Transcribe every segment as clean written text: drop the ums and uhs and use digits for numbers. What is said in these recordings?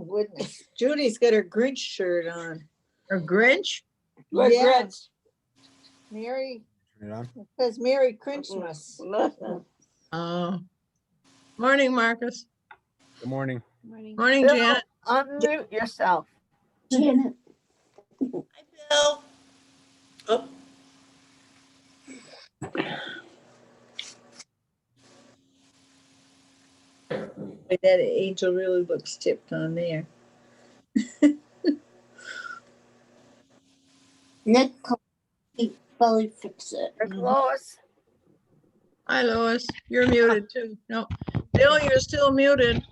goodness. Judy's got her Grinch shirt on. Her Grinch? What Yeah. Grinch? Merry, Turn it on. it says Merry Christmas. Morning, Marcus. Good morning. Morning, Bill, Janet. unmute yourself. Janet. Hi, Bill. Oh, That angel really looks tipped on there. Nick, belly fix it. There's Lois. Hi, Lois. You're muted too. No, Bill, you're still muted.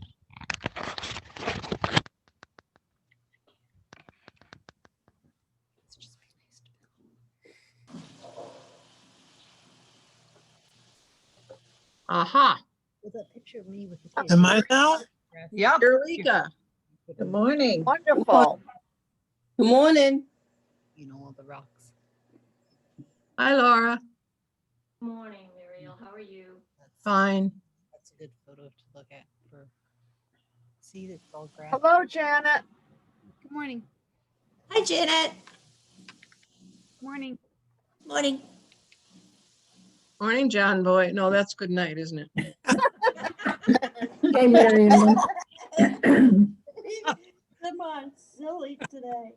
Aha. with a picture of me with his Am I now? Yep. Eureka. Good morning. Wonderful. Good morning. You know, all the rocks. Hi, Laura. Morning, Muriel. How are you? Fine. That's a good photo to look at for. See that it's all grass. Hello, Janet. Good morning. Hi, Janet. Morning. Morning. Morning, John Boy. No, that's good night, isn't it? Hey, Miriam. Come on, silly today.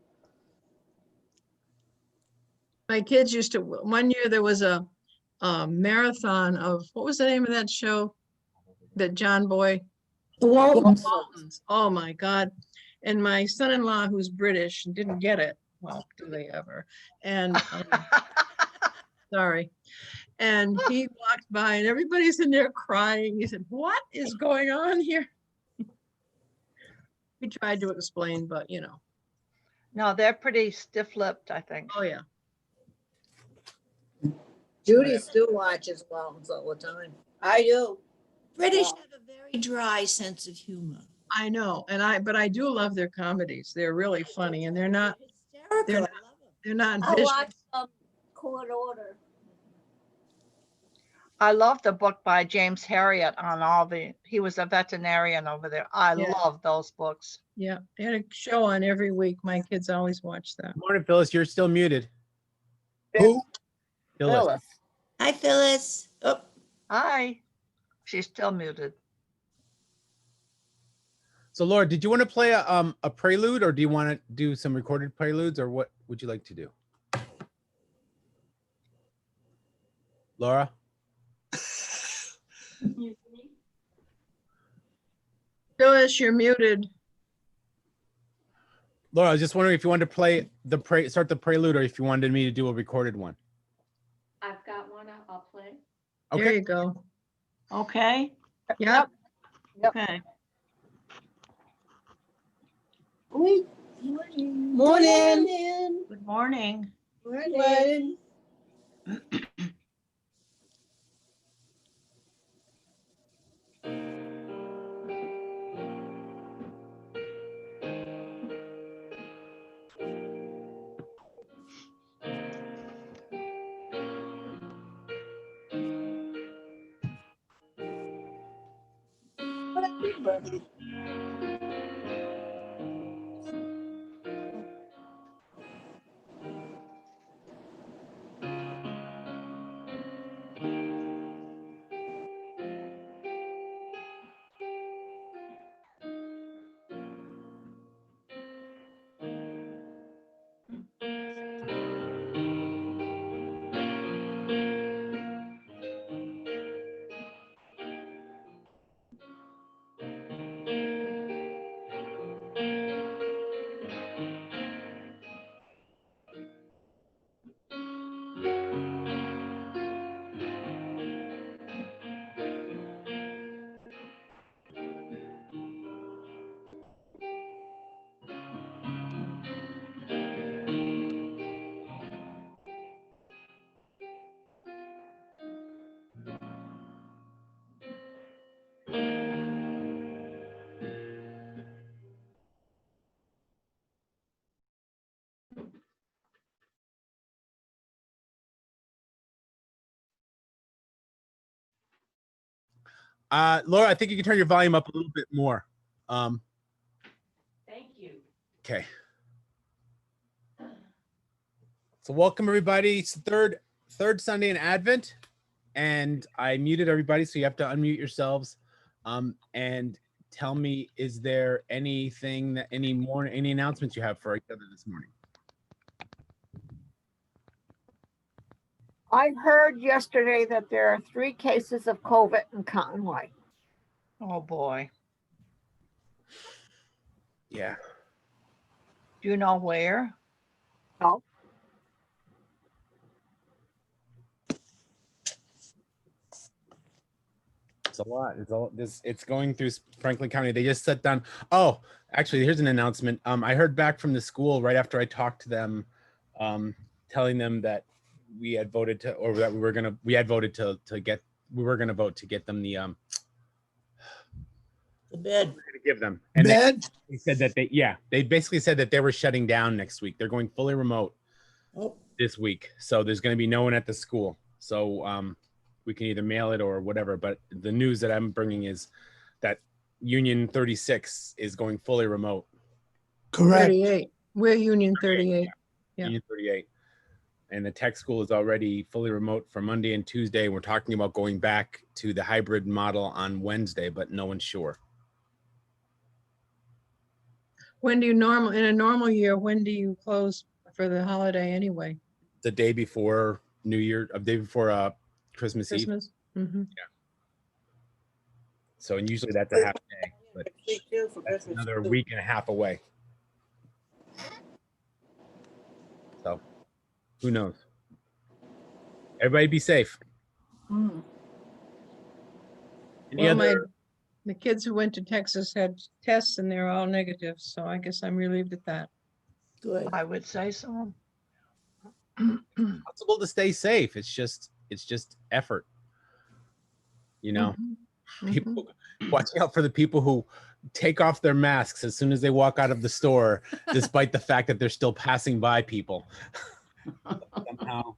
My kids used to, one year there was a marathon of, what was the name of that show? That John Boy? The Waltons. Waltons. Oh, my God. And my son-in-law, who's British, didn't get it. Well, do they ever? And sorry. And he walked by and everybody's in there crying. He said, what is going on here? We tried to explain, but you know. No, they're pretty stiff-lipped, I think. Oh, yeah. Judy still watches Waltons all the time. I do. British have a very dry sense of humor. I know. But I do love their comedies. They're really funny and they're not Hysterical. they're I not- love them. they're not I vicious. watched Court Order. I love the book by James Herriot on all the, he was a veterinarian over there. I Yeah. love those books. Yeah, they had a show on every week. My kids always watch that. Morning, Phyllis. You're still muted. Who? Phyllis. Phyllis. Hi, Phyllis. Oh, Hi. She's still muted. So, Laura, did you want to play a prelude, or do you want to do some recorded preludes, or what would you like to do? Laura? Phyllis, you're muted. Laura, I was just wondering if you wanted to play start the prelude, or if you wanted me to do a recorded one. I've got one. I'll play. There Okay. you go. Okay. Yep. Yep. Okay. morning. Good morning. Morning. Laura, I think you can turn your volume up a little bit more. Thank Okay. So welcome everybody. It's the third Sunday in Advent, and I muted everybody, so you have to unmute yourselves. And tell me, is there anything that any announcements you have for each other this morning? I heard yesterday that there are 3 cases of COVID in Conway. Oh, boy. Yeah. Do you know where? No. It's a lot. It's going through Franklin County. They just set down. Oh, actually, here's an announcement. I heard back from the school right after I talked to them, telling them that we had voted to, or that we were gonna vote to get them the bed. to give them. And they said that they basically said that they were shutting down next week. They're going fully remote this week. So there's going to be no one at the school. So we can either mail it or whatever. But the news that I'm bringing is that Union 36 is going fully remote. Correct. 38. We're Union 38. Yeah. Union 38. And the tech school is already fully remote for Monday and Tuesday. We're talking about going back to the hybrid model on Wednesday, but no one's sure. When do you in a normal year, when do you close for the holiday anyway? The day before New Year, day before Christmas Eve. Christmas? Mm-hmm. Yeah. So, and usually that's a half day, but that's another week and a half away. So, who knows? Everybody be safe. Any other? The kids who went to Texas had tests and they're all negative, so I guess I'm relieved at that. Good. I would say so. Possible to stay safe. It's just effort. You know, people watch out for the people who take off their masks as soon as they walk out of the store, despite the fact that they're still passing by people. Somehow,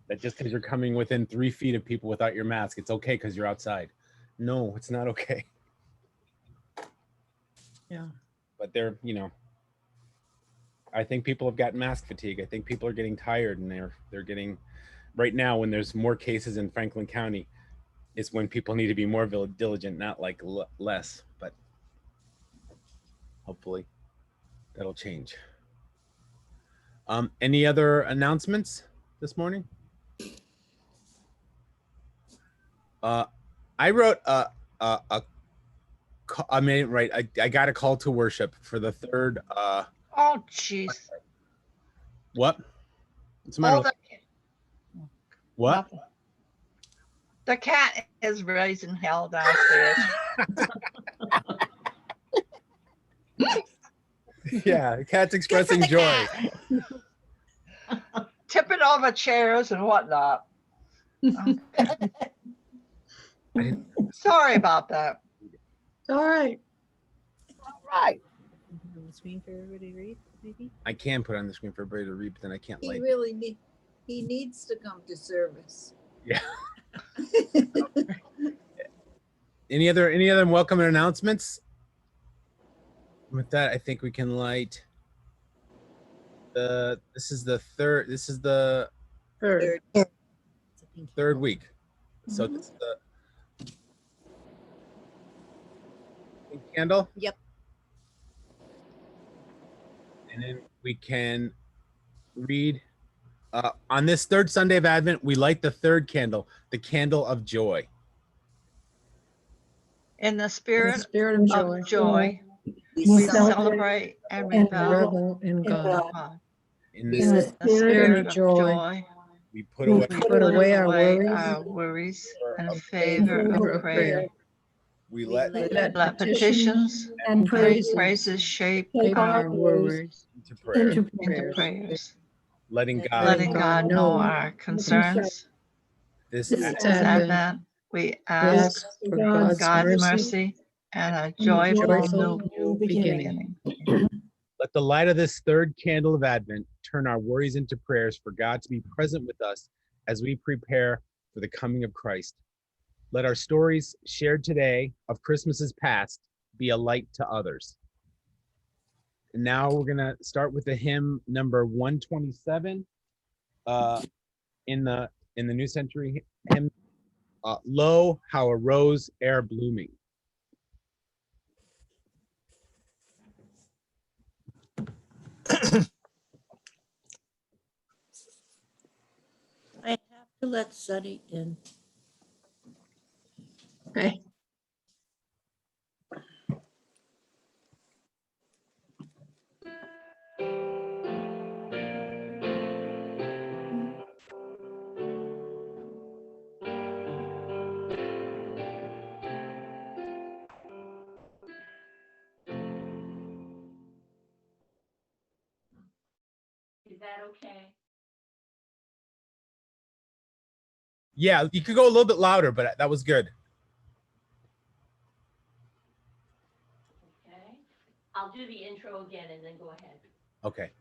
that just because you're coming within 3 feet of people without your mask, it's okay because you're outside. No, it's not okay. Yeah. But they're, I think people have gotten mask fatigue. I think people are getting tired, and they're getting, right now when there's more cases in Franklin County, is when people need to be more diligent, not like less, but hopefully that'll change. Any other announcements this morning? I wrote I got a call to worship for the third. Oh, jeez. What? What's the matter? What? Nothing. The cat is raising hell downstairs. Yeah, the cat's expressing the joy. Tipping over chairs and whatnot. Sorry about that. All right. All right. On the screen for everybody to read, maybe? I can put it on the screen for everybody to read, but then I can't like. He needs to come to service. Yeah. Any other welcome announcements? With that, I think we can light this is the third Third. third week. So this is the pink candle. Yep. And then we can read on this third Sunday of Advent, we light the third candle, the candle of joy. In the In spirit the spirit of joy. of joy, We we celebrate celebrate and and revel Revel in in God. God. In In this, the the spirit of of joy. joy. we put away We put away our worries in of favor favor of of prayer. prayer. we let Let petitions And praises praises shape take our our words into prayer, into into into prayers. prayers. letting God Letting God God know know our concerns. this This act This Advent. Advent, we Ask ask for God's God's mercy, mercy and a and joyful joyful new beginning. beginning. Let the light of this third candle of Advent turn our worries into prayers for God to be present with us as we prepare for the coming of Christ. Let our stories shared today of Christmases past be a light to others. And now we're gonna start with the hymn number 127 in the New Century Hymn. Lo, how a rose ere blooming. I have to let Sunny in. Okay. Is that okay? Yeah, you could go a little bit louder, but that was good. Okay. I'll do the intro again and then go ahead. Okay.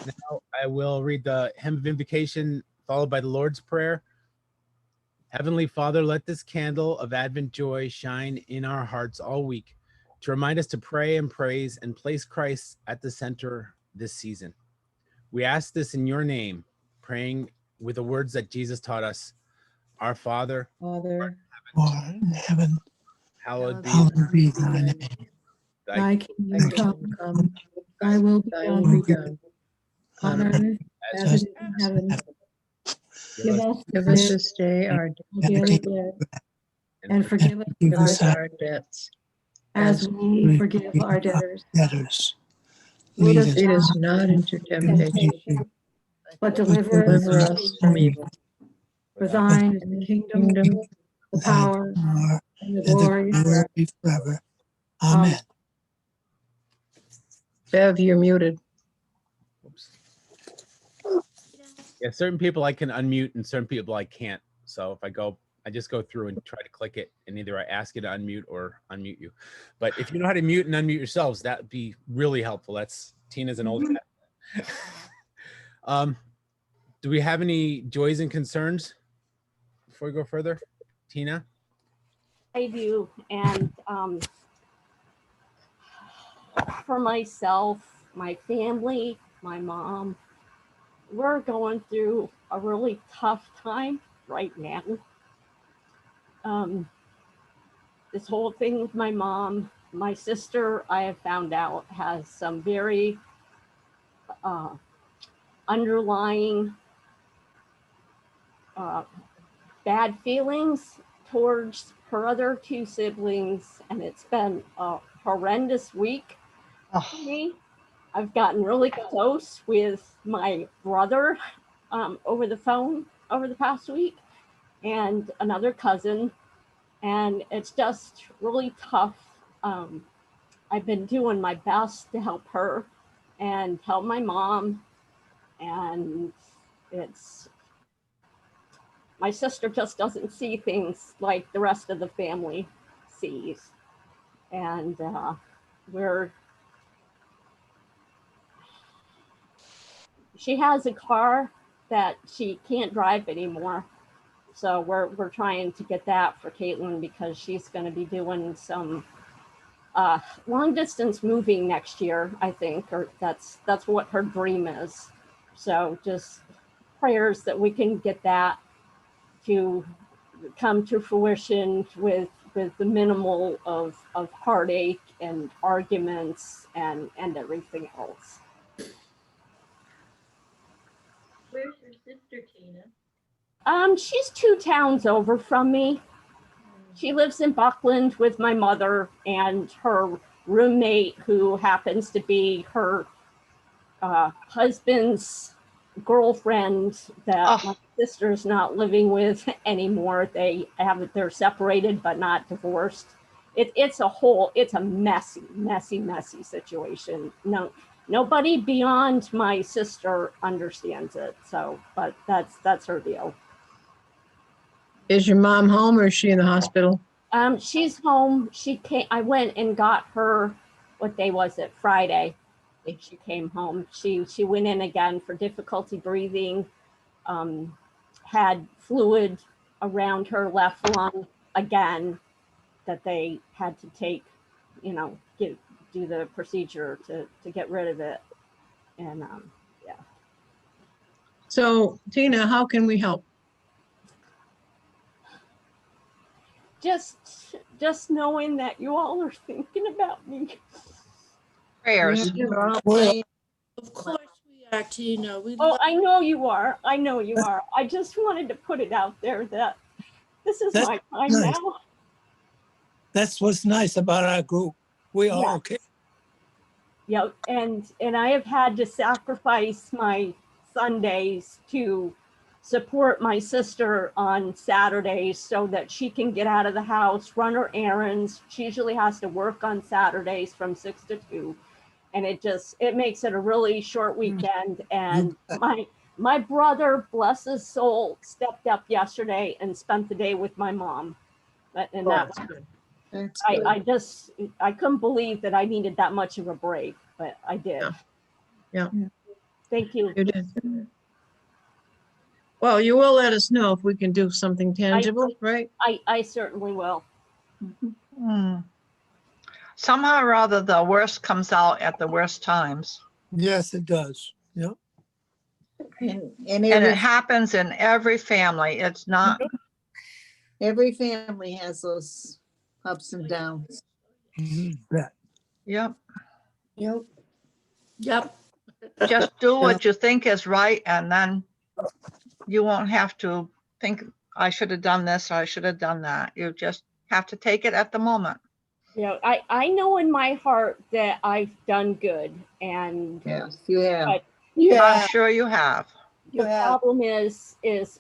Now I will read the hymn of invocation followed by the Lord's Prayer. Heavenly Father, let this candle of Advent joy shine in our hearts all week to remind us to pray and praise and place Christ at the center this season. We ask this in your name, praying with the words that Jesus taught us. Our Father, Father, Art in heaven, hallowed be hallowed be thy name. thy Thy thy kingdom come, kingdom come, thy will be thy done will be done on on earth earth as as as it it is is in in heaven. heaven. Give us Give this us this day our daily daily bread, and forgive us our debts, as as we we forgive our debtors. debtors. Lead Lead us us not into temptation, but deliver us from evil. For thine is And the the kingdom, kingdom, the power, and the and the glory. glory forever. Amen. Bev, you're muted. Oops. Yeah, certain people I can unmute and certain people I can't. So if I just go through and try to click it, and either I ask you to unmute or unmute you. But if you know how to mute and unmute yourselves, that'd be really helpful. That's Tina's an old hat. Do we have any joys and concerns before we go further? Tina? I do, and for myself, my family, my mom, we're going through a really tough time right now. This whole thing with my mom, my sister, I have found out, has some very underlying bad feelings towards her other two siblings, and it's been a horrendous week for me. I've gotten really close with my brother over the phone over the past week and another cousin. And it's just really tough. I've been doing my best to help her and help my mom. And my sister just doesn't see things like the rest of the family sees. And she has a car that she can't drive anymore. So we're trying to get that for Caitlin because she's going to be doing some long distance moving next year, I think, or that's what her dream is. So just prayers that we can get that to come to fruition with the minimal of heartache and arguments and everything else. Where's your sister, Tina? She's 2 towns over from me. She lives in Buckland with my mother and her roommate, who happens to be her husband's girlfriend that my sister's not living with anymore. They're separated but not divorced. It's a messy situation. Nobody beyond my sister understands it. So, but that's her deal. Is your mom home or is she in the hospital? She's home. I went and got her, what day was it? Friday. She came home. She went in again for difficulty breathing, had fluid around her left lung again that they had to take, do the procedure to get rid of it. And yeah. So Tina, how can we help? Just knowing that you all are thinking about me. Prayers. Of course we are, Tina. I know you are. I just wanted to put it out there that this is my time now. That's what's nice about our group. We all okay. Yeah, and I have had to sacrifice my Sundays to support my sister on Saturdays so that she can get out of the house, run her errands. She usually has to work on Saturdays from 6 to 2. And it makes it a really short weekend. And my brother, bless his soul, stepped up yesterday and spent the day with my mom. And that's good. I couldn't believe that I needed that much of a break, but I did. Yeah. Thank you. You did. Well, you will let us know if we can do something tangible, right? I certainly will. Somehow or other, the worst comes out at the worst times. Yes, it does. Yep. And it happens in every family. It's not. every family has those ups and downs. Bet. Yep. Yep. Just do what you think is right, and then you won't have to think, I should have done this or I should have done that. You just have to take it at the moment. I know in my heart that I've done good, and Yes, you have. I'm sure you have. The problem is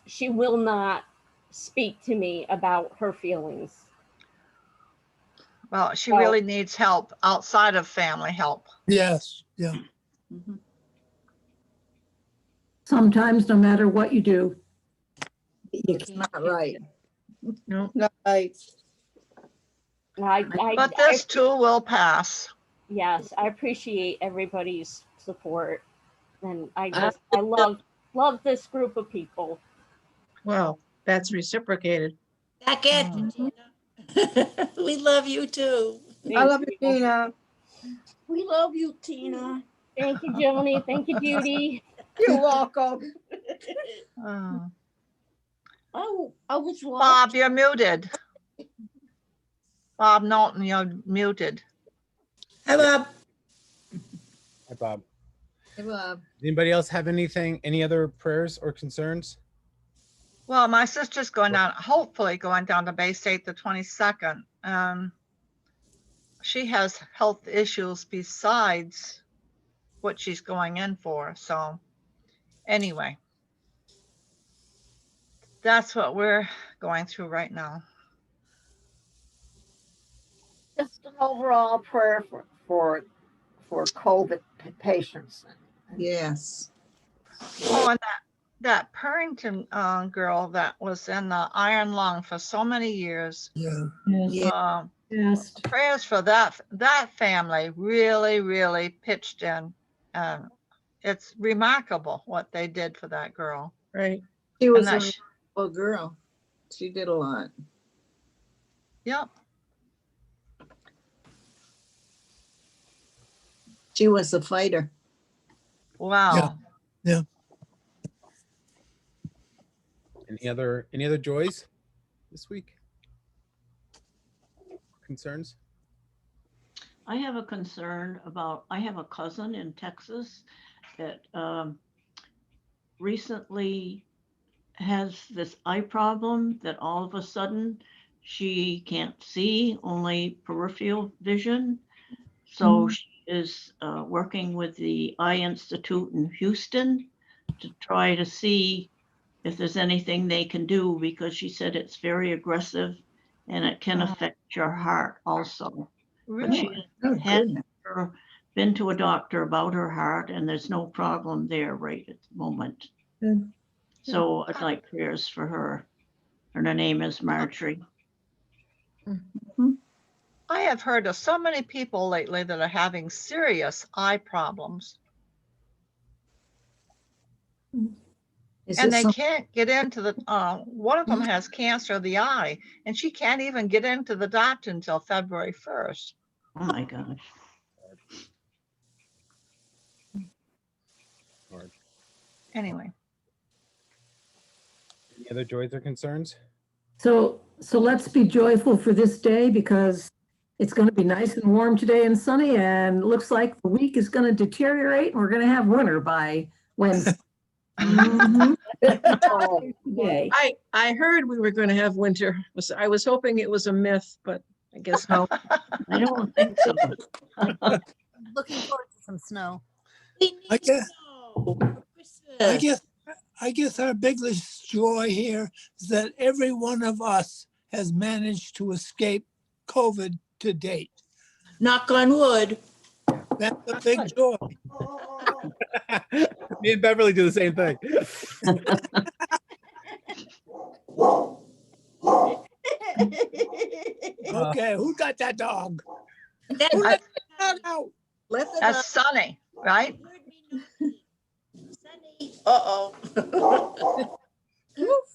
she will not speak to me about her feelings. Well, she really needs help outside of family help. Yes. Yeah. Sometimes, no matter what you do, It's not right. No. Not right. But this too will pass. Yes, I appreciate everybody's support, and I love this group of people. Well, that's reciprocated. Back at you, Tina. We love you too. I love you, Tina. We love you, Tina. Thank you, Joni. Thank you, Judy. You're welcome. I was watching. Bob, you're muted. Bob Knowlton, you're muted. Hi, Bob. Hi, Bob. Hey, Bob. Anybody else have any other prayers or concerns? Well, my sister's hopefully going down to Bay State the 22nd. She has health issues besides what she's going in for. So anyway, that's what we're going through right now. Just an overall prayer for COVID patients. Yes. Oh, and that Purrington girl that was in the iron lung for so many years. Yeah. Yeah. Yes. Prayers for that family really, really pitched in. It's remarkable what they did for that girl. Right. She was that a sh- remarkable girl. She did a lot. Yep. She was a fighter. Wow. Yeah. Any other joys this week? Concerns? I have a concern about, I have a cousin in Texas that recently has this eye problem that all of a sudden she can't see, only peripheral vision. So she is working with the Eye Institute in Houston to try to see if there's anything they can do, because she said it's very aggressive and it can affect your heart also. But she Oh, had goodness. never been to a doctor about her heart, and there's no problem there right at the moment. Good. So I'd like prayers for her. And her name is Marjorie. I have heard of so many people lately that are having serious eye problems. Is And it they some- can't get into the, one of them has cancer of the eye, and she can't even get into the doctor until February 1st. Oh my gosh. Hard. Anyway, Any other joys or concerns? So let's be joyful for this day, because it's going to be nice and warm today and sunny, and looks like the week is going to deteriorate and we're going to have winter by Wednesday. Yay. I heard we were going to have winter. I was hoping it was a myth, but I guess no. I don't think so. Looking forward to some snow. I guess, I Christmas. guess, I guess our biggest joy here is that every one of us has managed to escape COVID to date. Knock on wood. That's a big joy. Me and Beverly do the same thing. Okay, who got that dog? Who I- let that dog out? Let the that's Sunny, right? Uh-oh.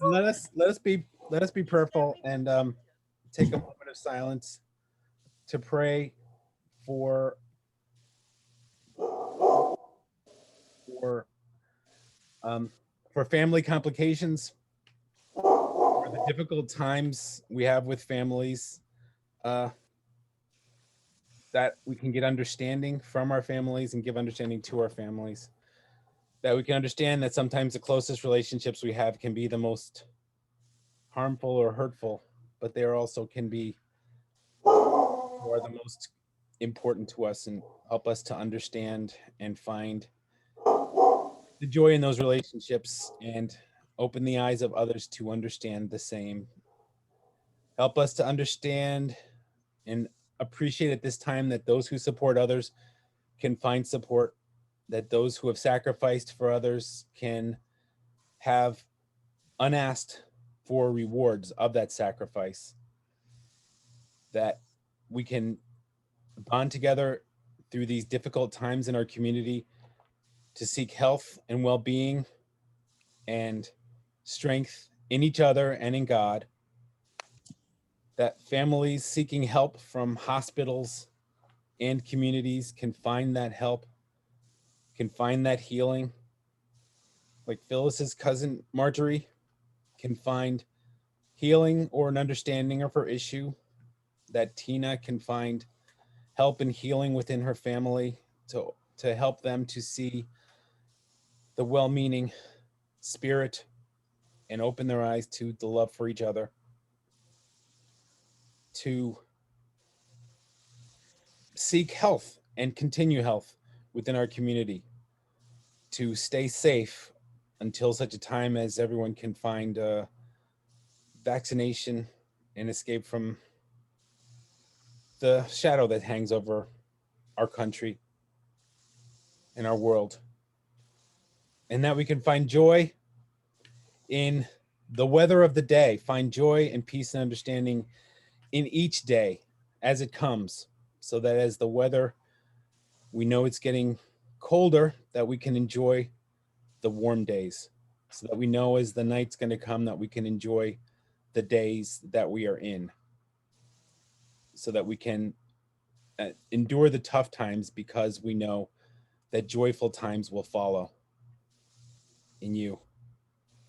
Let us be prayerful and take a moment of silence to pray for family complications, for the difficult times we have with families, that we can get understanding from our families and give understanding to our families, that we can understand that sometimes the closest relationships we have can be the most harmful or hurtful, but they also can be who are the most important to us and help us to understand and find the joy in those relationships and open the eyes of others to understand the same. Help us to understand and appreciate at this time that those who support others can find support, that those who have sacrificed for others can have unasked for rewards of that sacrifice, that we can bond together through these difficult times in our community to seek health and well-being and strength in each other and in God, that families seeking help from hospitals and communities can find that help, can find that healing, like Phyllis's cousin Marjorie can find healing or an understanding of her issue, that Tina can find help and healing within her family to help them to see the well-meaning spirit and open their eyes to the love for each other, to seek health and continue health within our community to stay safe until such a time as everyone can find vaccination and escape from the shadow that hangs over our country and our world. And that we can find joy in the weather of the day, find joy and peace and understanding in each day as it comes, so that as the weather, we know it's getting colder, that we can enjoy the warm days, so that we know as the night's going to come that we can enjoy the days that we are in, so that we can endure the tough times, because we know that joyful times will follow. In you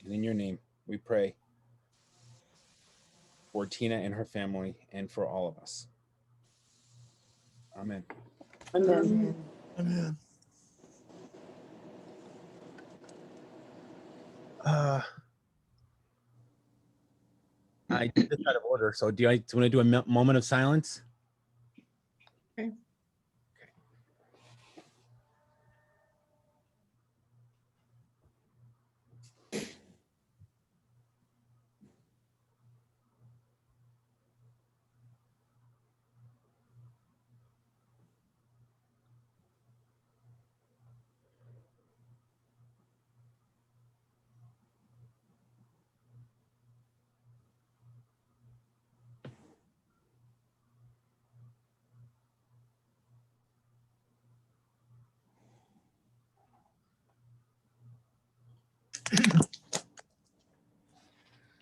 and in your name, we pray for Tina and her family and for all of us. Amen. Amen. Amen. I did this out of order, so do you want to do a moment of silence? Okay.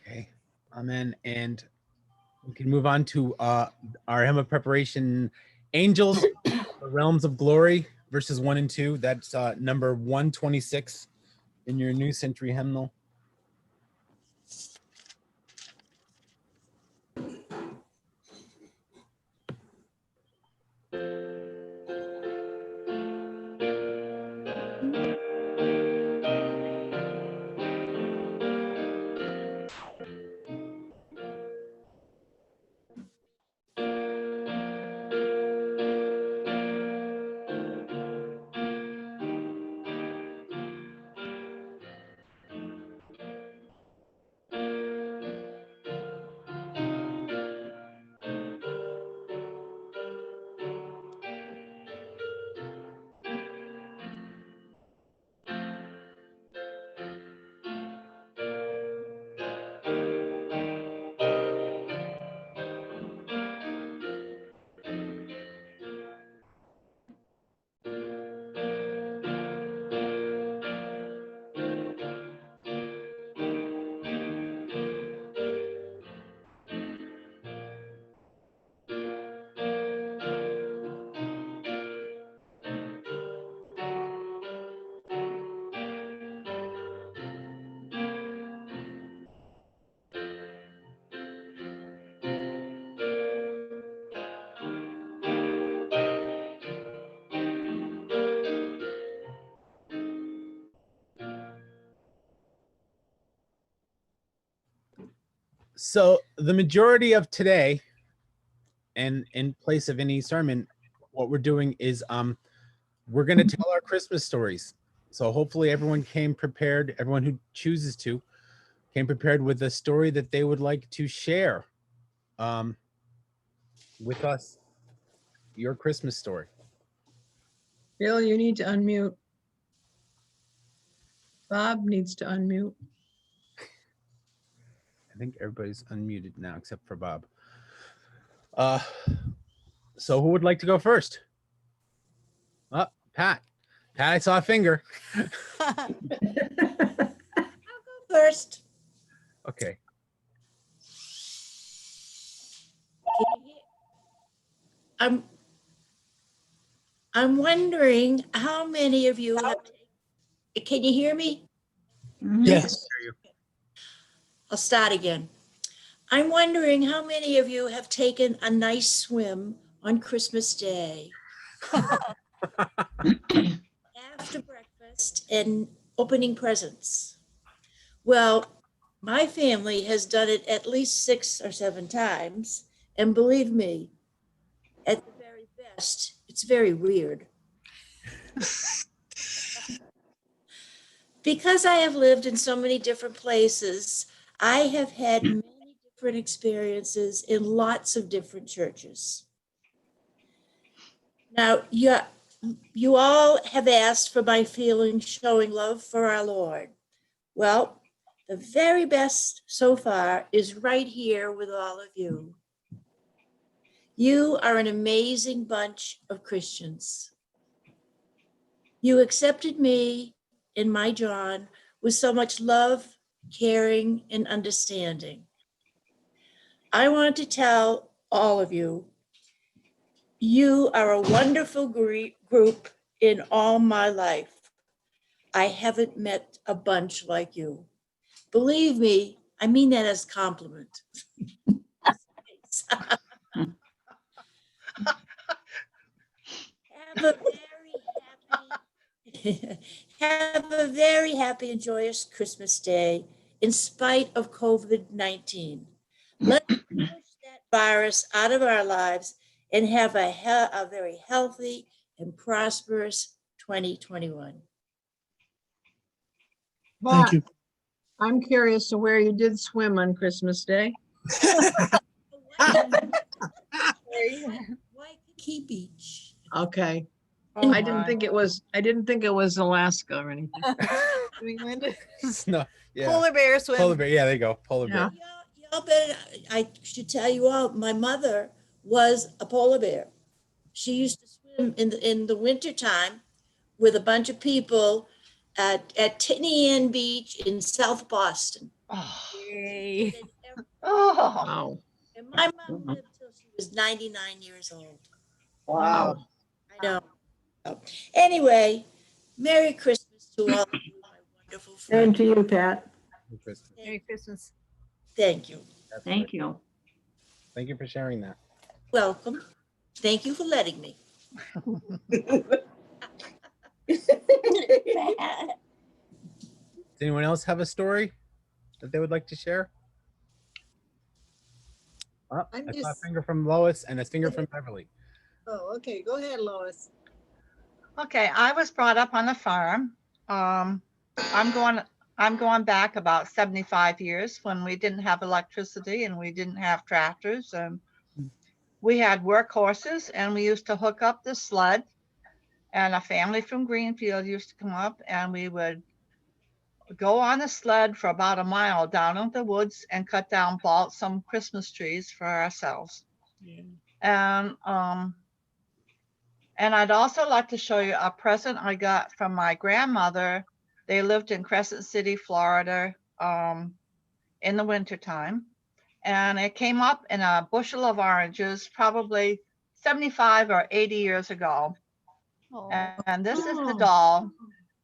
Okay. Amen. And we can move on to our hymn of preparation, Angels, the Realms of Glory, verses 1 and 2. That's number 126 in your New Century Hymnal. So the majority of today, and in place of any sermon, what we're doing is we're going to tell our Christmas stories. So hopefully everyone came prepared, everyone who chooses to came prepared with a story that they would like to share with us, your Christmas story. Bill, you need to unmute. Bob needs to unmute. I think everybody's unmuted now except for Bob. So who would like to go first? Oh, Pat. Pat, I saw a finger. First, Okay. I'm wondering how many of you have, can you hear me? Yes. I'll start again. I'm wondering how many of you have taken a nice swim on Christmas Day after breakfast and opening presents. Well, my family has done it at least 6 or 7 times, and believe me, at the very best, it's very weird. Because I have lived in so many different places, I have had many different experiences in lots of different churches. Now, you all have asked for my feelings showing love for our Lord. Well, the very best so far is right here with all of you. You are an amazing bunch of Christians. You accepted me and my John with so much love, caring, and understanding. I want to tell all of you, you are a wonderful group in all my life. I haven't met a bunch like you. Believe me, I mean that as a compliment. Have a very happy and joyous Christmas day in spite of COVID-19. Let's push that virus out of our lives and have a very healthy and prosperous 2021. Thank you. I'm curious to where you did swim on Christmas Day. Waikiki Beach. Okay. Oh, I didn't my. think it was Alaska or anything. New England. No, yeah. Polar bear swim. Polar bear. Yeah, there you go. Polar Yeah. bear. Y'all better, I should tell you all, my mother was a polar bear. She used to swim in the wintertime with a bunch of people at Titney Ann Beach in South Boston. Oh. Yay. Oh. Wow. And my mom lived till she was 99 years old. Wow. I know. Anyway, Merry Christmas to all of you, my wonderful Same friends. to you, Pat. Merry Christmas. Thank you. That's Thank great. you. Thank you for sharing that. Welcome. Thank you for letting me. Does anyone else have a story that they would like to share? Oh, I'm I saw a just- finger from Lois and a finger from Beverly. Oh, okay. Go ahead, Lois. Okay, I was brought up on a farm. I'm going back about 75 years when we didn't have electricity and we didn't have tractors, and we had workhorses, and we used to hook up the sled, and a family from Greenfield used to come up, and we would go on a sled for about a mile down in the woods and cut down some Christmas trees for ourselves. And I'd also like to show you a present I got from my grandmother. They lived in Crescent City, Florida, in the wintertime. And it came up in a bushel of oranges, probably 75 or 80 years ago. And this is the doll.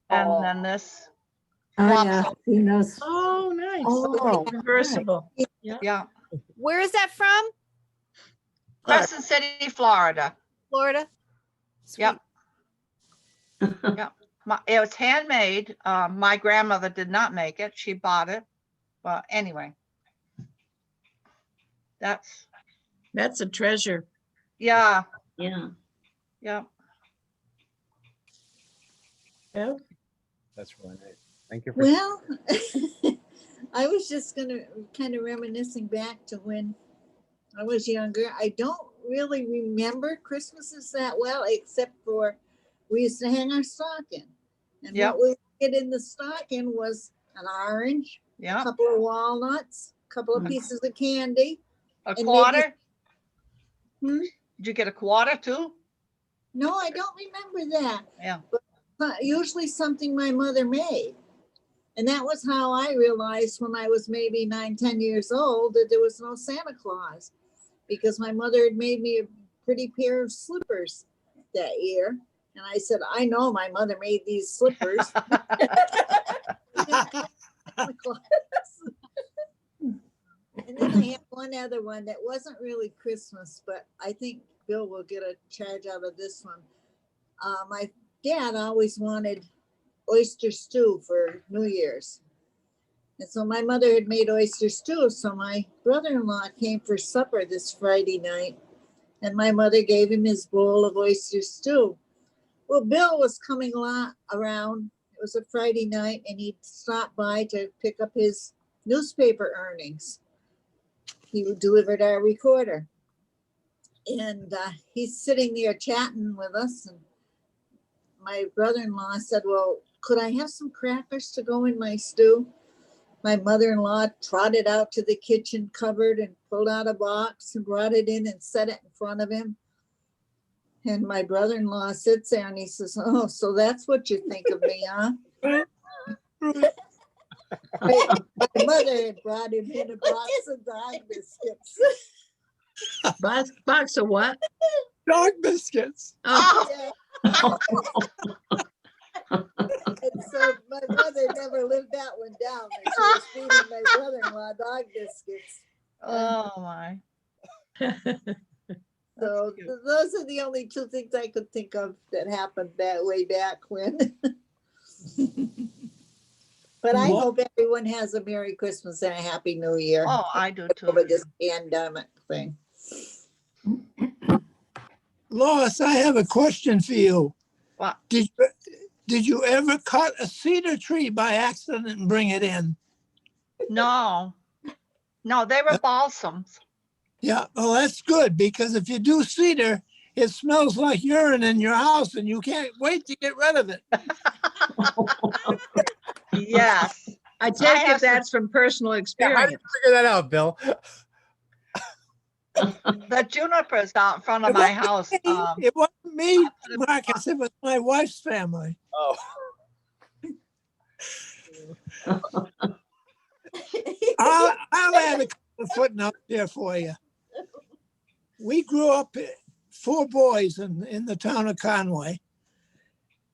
And then this Oh, flops yeah. up. He knows. Oh, nice. Oh, Reversible. Yeah. Where is that from? Crescent City, Florida. Florida? Yep. Yep. It was handmade. My grandmother did not make it. She bought it. But anyway, That's a treasure. yeah. Yeah. Yeah. Yeah. That's really nice. Thank you for Well, I was just gonna kind of reminiscing back to when I was younger. I don't really remember Christmases that well, except for we used to hang our stocking. And Yep. what we would get in the stocking was an orange, a Yeah. couple of walnuts, a couple of pieces of candy. A and quarter? Hmm? Did you get a quarter too? No, I don't remember that. Yeah. But usually something my mother made. And that was how I realized when I was maybe 9, 10 years old that there was no Santa Claus, because my mother had made me a pretty pair of slippers that year. And I said, I know my mother made these slippers. And then I have one other one that wasn't really Christmas, but I think Bill will get a charge out of this one. My dad always wanted oyster stew for New Year's. And so my mother had made oyster stew. So my brother-in-law came for supper this Friday night, and my mother gave him his bowl of oyster stew. Well, Bill was coming around. It was a Friday night, and he stopped by to pick up his newspaper earnings. He delivered our recorder. And he's sitting there chatting with us. And my brother-in-law said, well, could I have some crackers to go in my stew? My mother-in-law trotted out to the kitchen cupboard and pulled out a box and brought it in and set it in front of him. And my brother-in-law sits there and he says, oh, so that's what you think of me, huh? My mother had brought him in a box of dog biscuits. Box of what? Dog biscuits. Oh, And so my mother never lived that one down. And she was feeding my brother-in-law dog biscuits. Oh, my. So those are the only two things I could think of that happened that way back when. But I hope everyone has a Merry Christmas and a Happy New Year. Oh, I do too. Over this pandemic thing. Lois, I have a question for you. What? Did you ever cut a cedar tree by accident and bring it in? No, they were balsams. Yeah, well, that's good, because if you do cedar, it smells like urine in your house and you can't wait to get rid of it. Yes. I take it that's from personal Yeah, how experience. did you figure that out, Bill? The junipers out in front of my house. It wasn't me, Marcus, it was my wife's family. Oh. I'll add a couple of footnotes there for you. We grew up 4 boys in the town of Conway.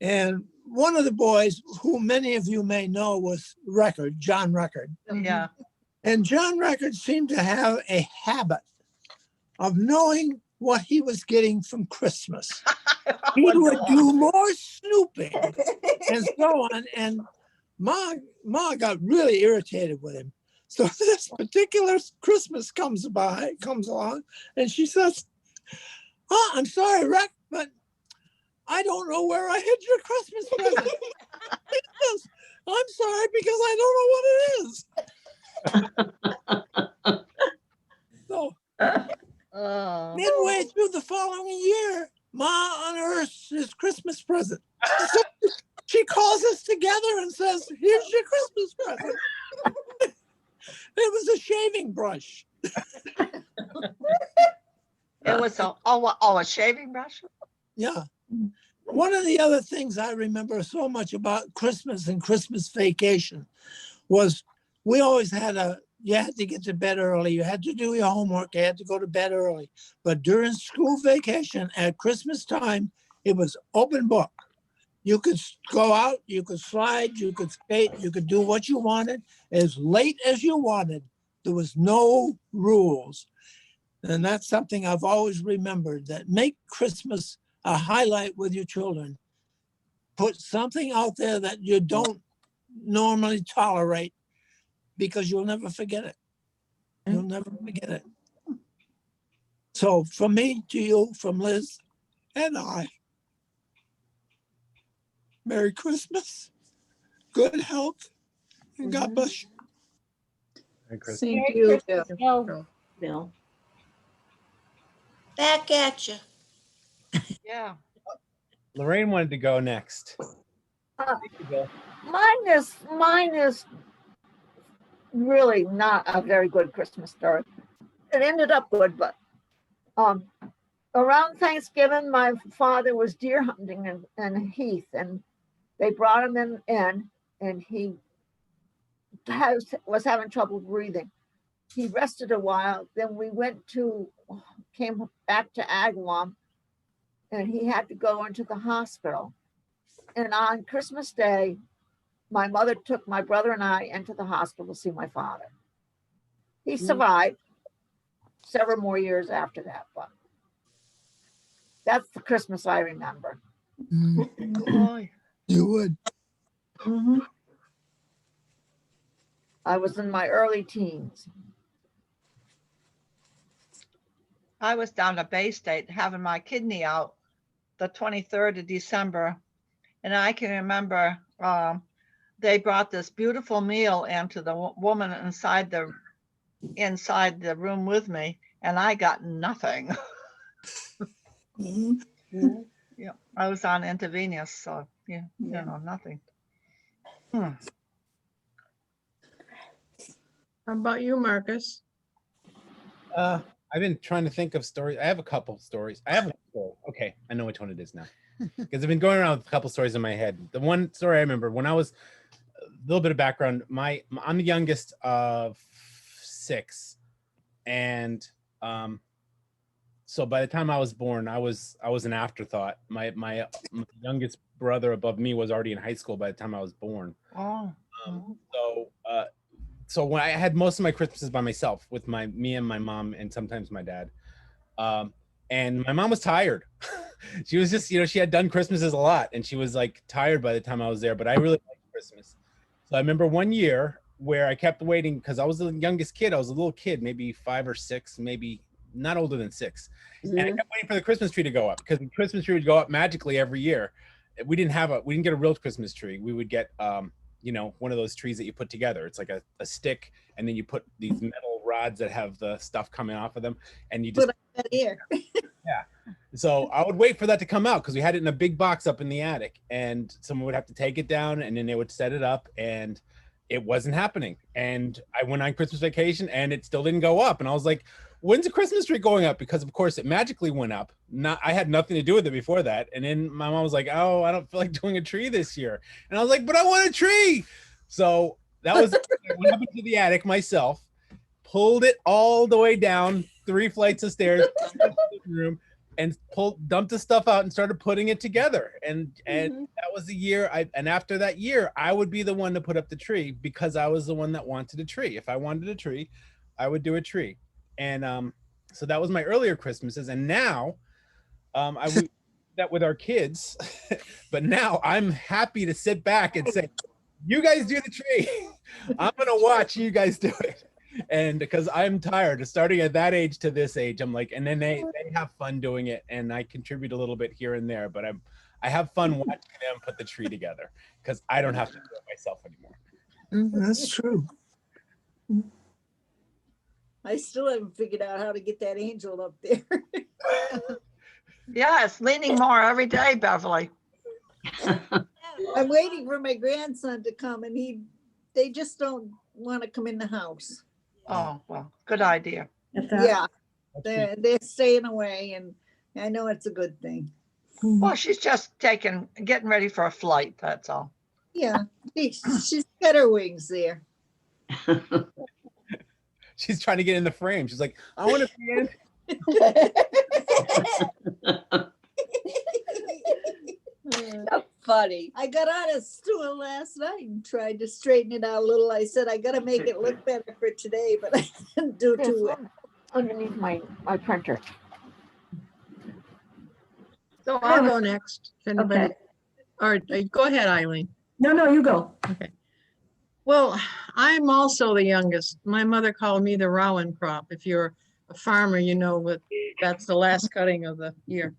And one of the boys, who many of you may know, was John Record. Yeah. And John Record seemed to have a habit of knowing what he was getting from Christmas. He would do more snooping and so on. And Ma got really irritated with him. So this particular Christmas comes along, and she says, "Oh, I'm sorry, Rex, but I don't know where I hid your Christmas present." He says, "I'm sorry because I don't know what it is." So midway through the following year, Ma unearths his Christmas present. So she calls us together and says, "Here's your Christmas present." It was a shaving brush. It was a shaving brush? Yeah. One of the other things I remember so much about Christmas and Christmas vacation was we always you had to get to bed early. You had to do your homework. You had to go to bed early. But during school vacation at Christmas time, it was open book. You could go out, you could slide, you could skate, you could do what you wanted as late as you wanted. There was no rules. And that's something I've always remembered, that make Christmas a highlight with your children. Put something out there that you don't normally tolerate, because you'll never forget it. You'll never forget it. So from me to you, from Liz and I, Merry Christmas, good health, and God bless you. Merry Christmas. Thank Merry you. Christmas, Bill. Bill. Back at you. Yeah. Lorraine wanted to go next. Mine is really not a very good Christmas story. It ended up good, but around Thanksgiving, my father was deer hunting in Heath, and they brought him in and he was having trouble breathing. He rested a while. Then we came back to Agawam, and he had to go into the hospital. And on Christmas Day, my mother took my brother and I into the hospital to see my father. He survived several more years after that, but that's the Christmas I remember. You would. I was in my early teens. I was down at Bay State having my kidney out the 23rd of December. And I can remember they brought this beautiful meal into the woman inside the room with me, and I got nothing. Mhm. Yeah, I was on intravenous, so yeah, you know, nothing. How about you, Marcus? I've been trying to think of stories. I have a couple stories. I have a story. Okay, I know which one it is now. Because I've been going around with a couple stories in my head. The one story I remember when I was a little bit of background. I'm the youngest of 6, and so by the time I was born, I was an afterthought. My youngest brother above me was already in high school by the time I was born. Oh. So when I had most of my Christmases by myself with me and my mom and sometimes my dad. And my mom was tired. She was just, she had done Christmases a lot and she was like tired by the time I was there, but I really liked Christmas. So I remember one year where I kept waiting because I was the youngest kid. I was a little kid, maybe 5 or 6, maybe not older than 6. And I kept waiting for the Christmas tree to go up because the Christmas tree would go up magically every year. We didn't get a real Christmas tree. We would get, one of those trees that you put together. It's like a stick, and then you put these metal rods that have the stuff coming off of them, and you just Put that here. yeah. So I would wait for that to come out because we had it in a big box up in the attic, and someone would have to take it down, and then they would set it up, and it wasn't happening. And I went on Christmas vacation, and it still didn't go up, and I was like, "When's the Christmas tree going up?" Because of course it magically went up. I had nothing to do with it before that. And then my mom was like, "Oh, I don't feel like doing a tree this year," and I was like, "But I want a tree." So that was I went up into the attic myself, pulled it all the way down 3 flights of stairs, room, and dumped the stuff out and started putting it together. And that was the year and after that year, I would be the one to put up the tree because I was the one that wanted a tree. If I wanted a tree, I would do a tree. And so that was my earlier Christmases. And now I would that with our kids, but now I'm happy to sit back and say, "You guys do the tree. I'm gonna watch you guys do it." And because I'm tired of starting at that age to this age, I'm like, and then they have fun doing it, and I contribute a little bit here and there, but I have fun watching them put the tree together because I don't have to do it myself anymore. That's true. I still haven't figured out how to get that angel up there. Yeah, it's leaning more every day, Beverly. I'm waiting for my grandson to come, and they just don't want to come in the house. Oh, well, good idea. Yeah, they're staying away, and I know it's a good thing. Well, she's just getting ready for a flight, that's all. Yeah, she's got her wings there. She's trying to get in the frame. She's like, "I want to be in." That's funny. I got on a stool last night and tried to straighten it out a little. I said, I got to make it look better for today, but I didn't do too well. Underneath my printer. So I'll go next. If anybody, Okay. or go ahead, Eileen. No, you go. Okay. Well, I'm also the youngest. My mother called me the Rowan crop. If you're a farmer, you know that's the last cutting of the year.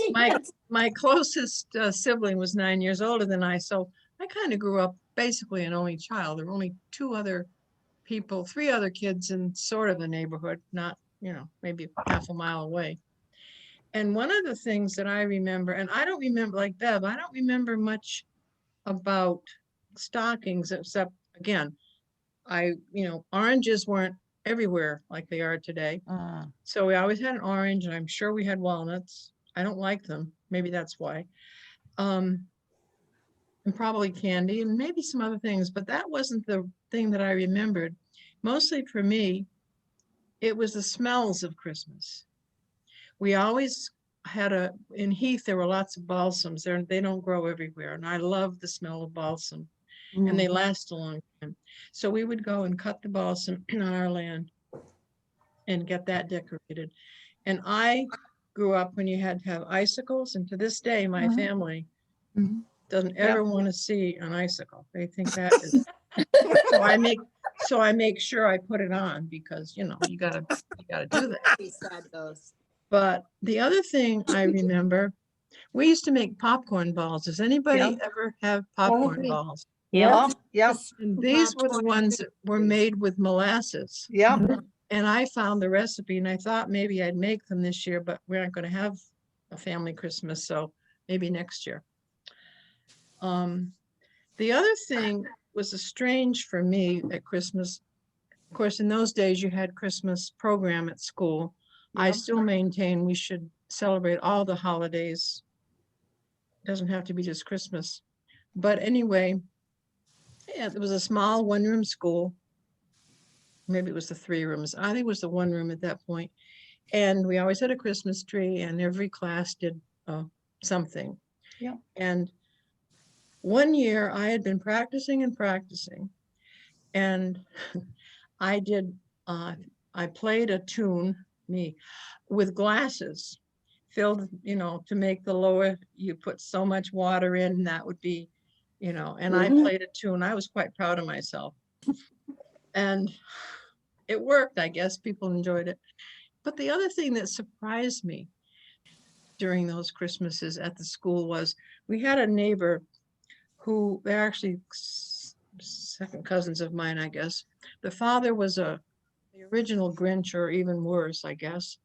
My closest sibling was 9 years older than I, so I kind of grew up basically an only child. There were only 3 other kids in sort of the neighborhood, not, maybe half a mile away. And one of the things that I remember, and I don't remember, like Bev, I don't remember much about stockings, except, again, oranges weren't everywhere like they are today. So we always had an orange, and I'm sure we had walnuts. I don't like them. Maybe that's why. And probably candy and maybe some other things, but that wasn't the thing that I remembered. Mostly for me, it was the smells of Christmas. We always had in Heath, there were lots of balsams. They don't grow everywhere. And I love the smell of balsam. And they last a long time. So we would go and cut the balsam on our land and get that decorated. And I grew up when you had to have icicles. And to this day, my family doesn't ever want to see an icicle. They think that is. So I make sure I put it on because, you gotta do that. But the other thing I remember, we used to make popcorn balls. Does anybody Yeah. ever have popcorn yeah. balls? Yeah, yeah, And these were the ones that were made with molasses. yeah. And I found the recipe and I thought maybe I'd make them this year, but we aren't going to have a family Christmas, so maybe next year. The other thing was strange for me at Christmas. Of course, in those days you had Christmas program at school. I Yeah. still maintain we should celebrate all the holidays. Doesn't have to be just Christmas. But anyway, yeah, it was a small one-room school. Maybe it was the 3 rooms. I think it was the 1 room at that point. And we always had a Christmas tree and every class did something. Yeah. And one year I had been practicing and I played a tune, with glasses filled, to make the lower, you put so much water in, that would be, and I played a tune. I was quite proud of myself. And it worked, I guess. People enjoyed it. But the other thing that surprised me during those Christmases at the school was we had a neighbor who, they're actually second cousins of mine, I guess. The father was the original Grinch, or even worse, I guess.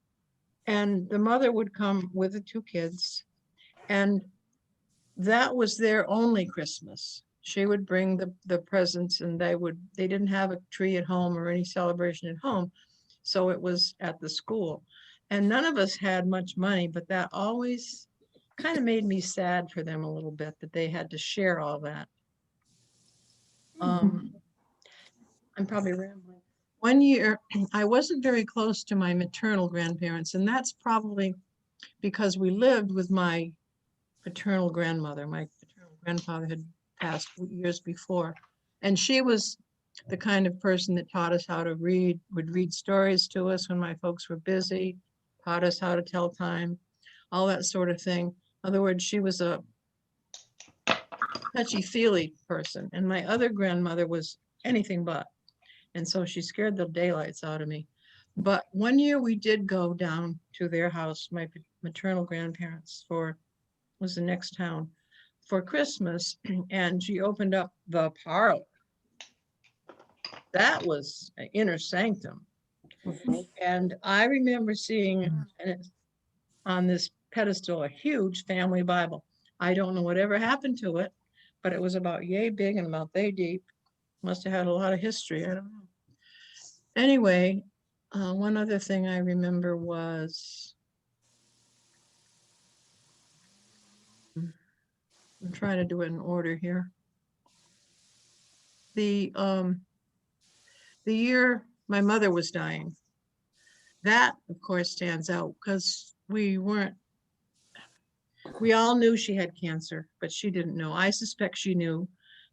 And the mother would come with the 2 kids, and that was their only Christmas. She would bring the presents, and they didn't have a tree at home or any celebration at home. So it was at the school. And none of us had much money, but that always kind of made me sad for them a little bit, that they had to share all that. I'm probably rambling. One year, I wasn't very close to my maternal grandparents, and that's probably because we lived with my paternal grandmother. My paternal grandfather had passed years before, and she was the kind of person that taught us how to read, would read stories to us when my folks were busy, taught us how to tell time, all that sort of thing. In other words, she was a touchy-feely person, and my other grandmother was anything but. And so she scared the daylights out of me. But one year we did go down to their house, my maternal grandparents, was the next town, for Christmas, and she opened up the parlor. That was an inner sanctum. And I remember seeing on this pedestal a huge family Bible. I don't know whatever happened to it, but it was about yay big and about yay deep. Must have had a lot of history. I don't know. Anyway, one other thing I remember was, I'm trying to do it in order here. The year my mother was dying, that of course stands out because we all knew she had cancer, but she didn't know. I suspect she knew,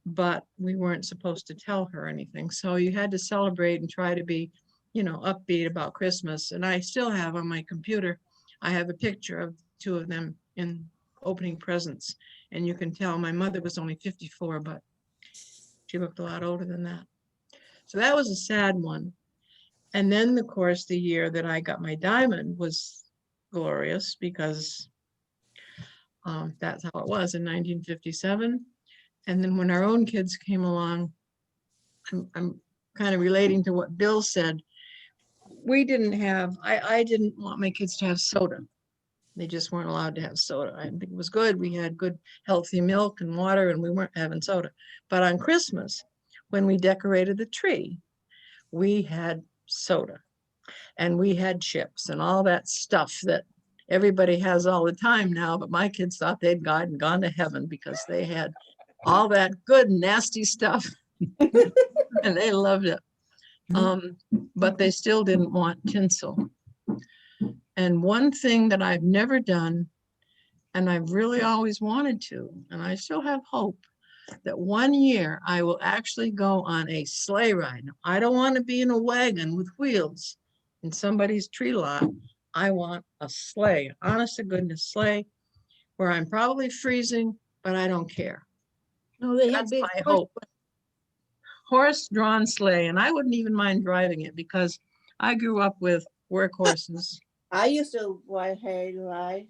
but we weren't supposed to tell her anything. So you had to celebrate and try to be, upbeat about Christmas. And I still have on my computer, I have a picture of 2 of them in opening presents. And you can tell my mother was only 54, but she looked a lot older than that. So that was a sad one. And then, of course, the year that I got my diamond was glorious because that's how it was in 1957. And then when our own kids came along, I'm kind of relating to what Bill said. We didn't have, I didn't want my kids to have soda. They just weren't allowed to have soda. I think it was good. We had good, healthy milk and water, and we weren't having soda. But on Christmas, when we decorated the tree, we had soda and we had chips and all that stuff that everybody has all the time now. But my kids thought they'd gone to heaven because they had all that good, nasty stuff and they loved it. But they still didn't want tinsel. And one thing that I've never done, and I've really always wanted to, and I still have hope, that one year I will actually go on a sleigh ride. Now, I don't want to be in a wagon with wheels in somebody's tree lot. I want a sleigh, honest to goodness sleigh, where I'm probably freezing, but I don't care. No, they have That's big my hope. Horse-drawn sleigh, and I wouldn't even mind driving it because I grew up with workhorses I used to white hair ride.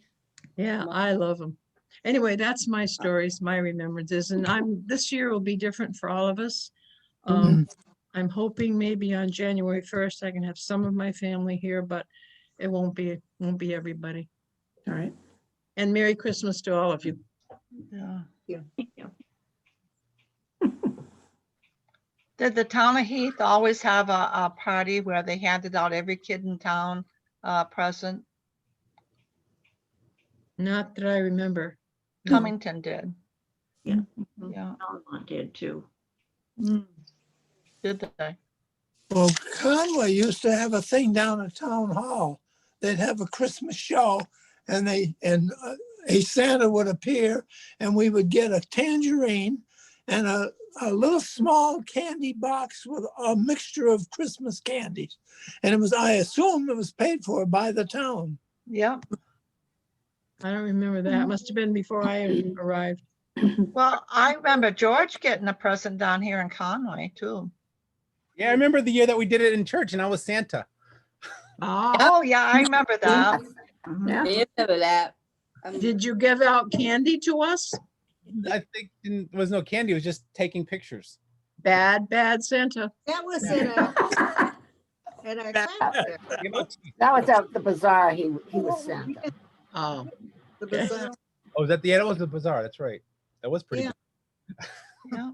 Yeah, I love them. Anyway, that's my stories, my remembrances, and this year will be different for all of us. I'm hoping maybe on January 1st, I can have some of my family here, but it won't be everybody. All right. And Merry Christmas to all of you. Yeah. Did the town of Heath always have a party where they handed out every kid in town present? Not that I remember. No. Cummington did. Yeah. Yeah. Belmont did too. Did they? Well, Conway used to have a thing down at Town Hall. They'd have a Christmas show, and a Santa would appear, and we would get a tangerine and a little small candy box with a mixture of Christmas candies. And it was, I assume it was paid for by the town. Yep. I don't remember that. Must have been before I arrived. Well, I remember George getting a present down here in Conway too. Yeah, I remember the year that we did it in church and I was Santa. Oh, yeah, I remember that. Yeah. I remember that. Did you give out candy to us? I think there was no candy, it was just taking pictures. Bad Santa. That was in our class there. That was at the bazaar. He was sent. Oh, The okay. bazaar. Oh, was that the end? It was the bazaar, that's right. That was pretty Yeah. good. Yeah.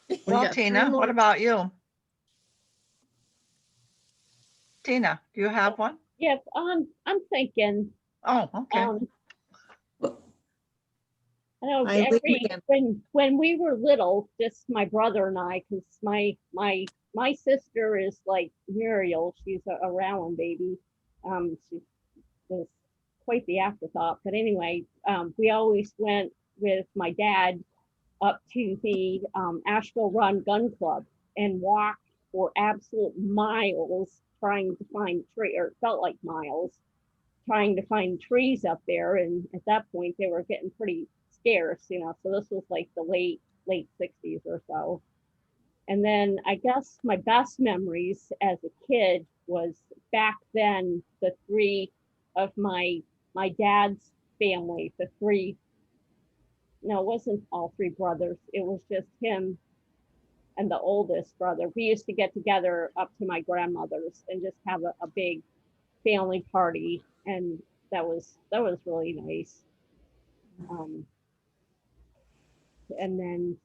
We Well, got 3 Tina, more. what about you? Tina, do you have one? Yep, I'm thinking, Oh, okay. I know Eileen again. when we were little, just my brother and I, because my sister is like Muriel, she's a round baby. She was quite the afterthought. But anyway, we always went with my dad up to the Asheville Run Gun Club and walked for absolute miles trying to find tree, or it felt like miles, trying to find trees up there. And at that point, they were getting pretty scarce, you know. So this was like the late 60s or so. And then I guess my best memories as a kid was back then, the 3 of my dad's family, the 3, no, it wasn't all 3 brothers. It was just him and the oldest brother. We used to get together up to my grandmother's and just have a big family party. And that was really nice. And then,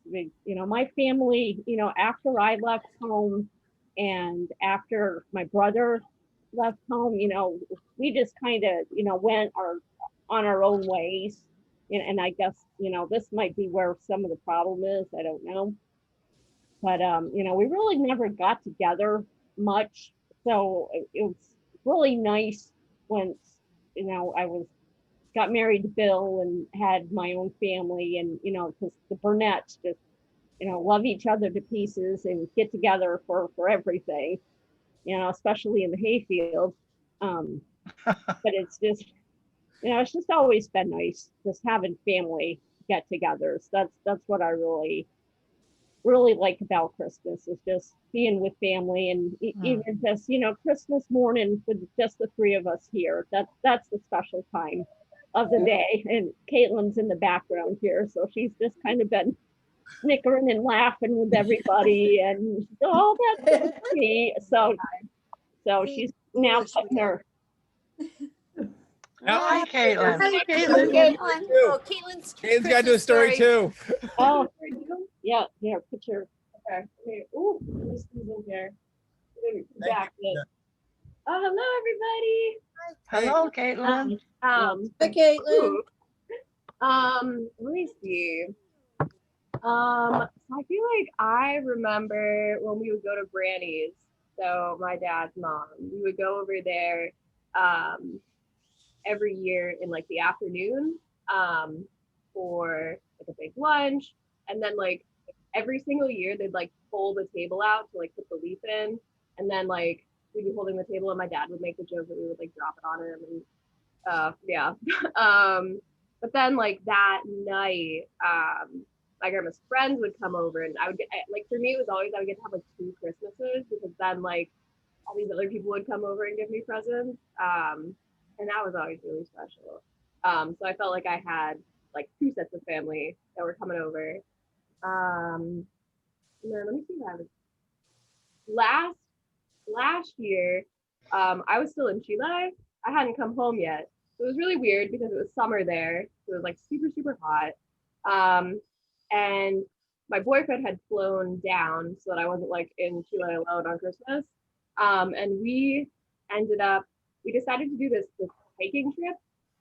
you know, my family, you know, after I left home and after my brother left home, you know, we just kind of, you know, went on our own ways. And I guess, you know, this might be where some of the problem is. I don't know. But, you know, we really never got together much. So it was really nice once, you know, got married to Bill and had my own family, and, you know, because the Burnett's just, you know, love each other to pieces and get together for everything, you know, especially in the hayfield. But it's just, you know, it's just always been nice just having family get-togethers. That's what I really like about Christmas, is just being with family, and even just, you know, Christmas morning with just the 3 of us here. That's the special time of the day. And Caitlin's in the background here, so she's just kind of been snickering and laughing with everybody, and oh, that's me. So she's now putting her. Hi, Caitlin. Hi, Caitlin. Oh, Caitlin's Caitlin's got to do a story too. Oh, yeah, put your, okay. Ooh, this is in here. Back it. Oh, hello, everybody. Hello, Caitlin. Hi, Caitlin. Let me see. I feel like I remember when we would go to Granny's, so my dad's mom. We would go over there every year in like the afternoon for like a big lunch, and then like every single year they'd like pull the table out to like put the leaf in, and then like we'd be holding the table and my dad would make the joke that we would like drop it on him, and yeah. But then like that night, my grandma's friends would come over, and I would get like, for me it was always I would get to have like 2 Christmases, because then like all these other people would come over and give me presents. And that was always really special. So I felt like I had like 2 sets of family that were coming over. And then let me see what I was last year. I was still in Chile. I hadn't come home yet. So it was really weird because it was summer there. So it was like super, super hot. And my boyfriend had flown down so that I wasn't like in Chile alone on Christmas. And we decided to do this hiking trip.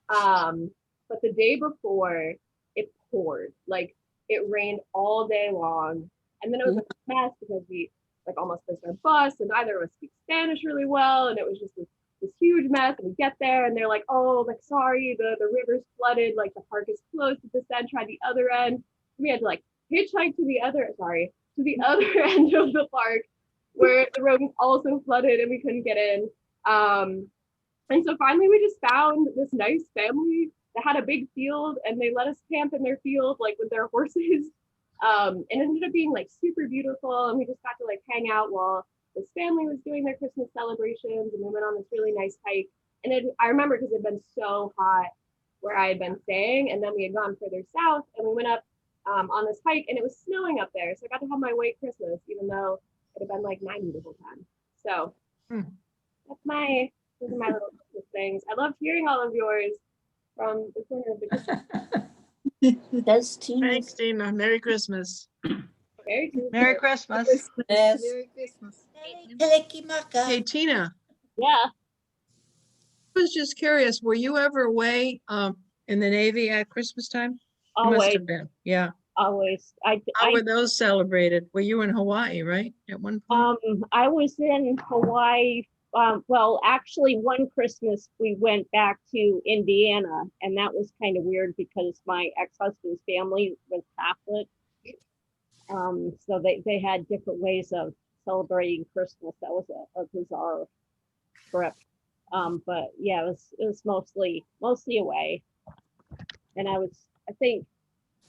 But the day before, it poured. Like, it rained all day long. And then it was a mess because we like almost missed our bus, and neither of us speak Spanish really well. And it was just this huge mess. And we get there and they're like, oh, like, sorry, the river's flooded, like the park is closed at this end, try the other end. We had to like hitchhike to the other end of the park where the road was also flooded and we couldn't get in. And so finally we just found this nice family that had a big field, and they let us camp in their field, like with their horses. And it ended up being like super beautiful, and we just got to like hang out while this family was doing their Christmas celebrations, and we went on this really nice hike. And I remember because it had been so hot where I had been staying, and then we had gone further south, and we went up on this hike, and it was snowing up there. So I got to have my white Christmas, even though it had been like 90 the whole time. So those are my little Christmas things. I loved hearing all of yours from the corner of the kitchen. That's Tina. Thanks, Tina. Merry Christmas. Merry Christmas. Merry Christmas. Hey, Tina, Yeah. I was just curious, were you ever away in the Navy at Christmas time? You must Always. have been. Yeah. Always. How were those celebrated? Were you in Hawaii, right? At one point? I was in Hawaii. Well, actually, one Christmas we went back to Indiana, and that was kind of weird because my ex-husband's family was Catholic. So they had different ways of celebrating Christmas. That was a bizarre trip. But yeah, it was mostly away. And I think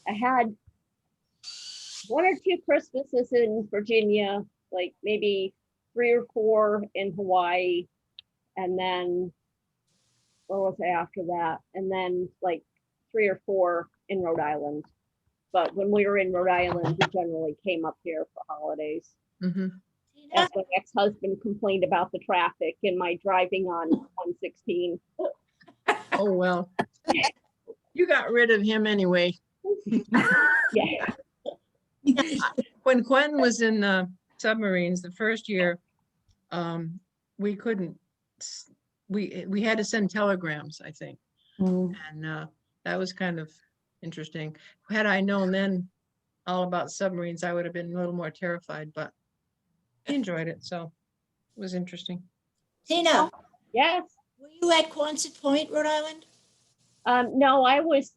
I had 1 or 2 Christmases in Virginia, like maybe 3 or 4 in Hawaii, and then what was it after that? And then like 3 or 4 in Rhode Island. But when we were in Rhode Island, we generally came up here for holidays. Mm-hmm. That's when ex-husband complained about the traffic and my driving on 116. Oh, well, you got rid of him anyway. Yeah. When Quentin was in submarines the first year, we couldn't, we had to send telegrams, I think. And that was kind of interesting. Had I known then all about submarines, I would have been a little more terrified, but I enjoyed it, so it was interesting. Tina, Yes. were you at Quonset Point, Rhode Island? No, I was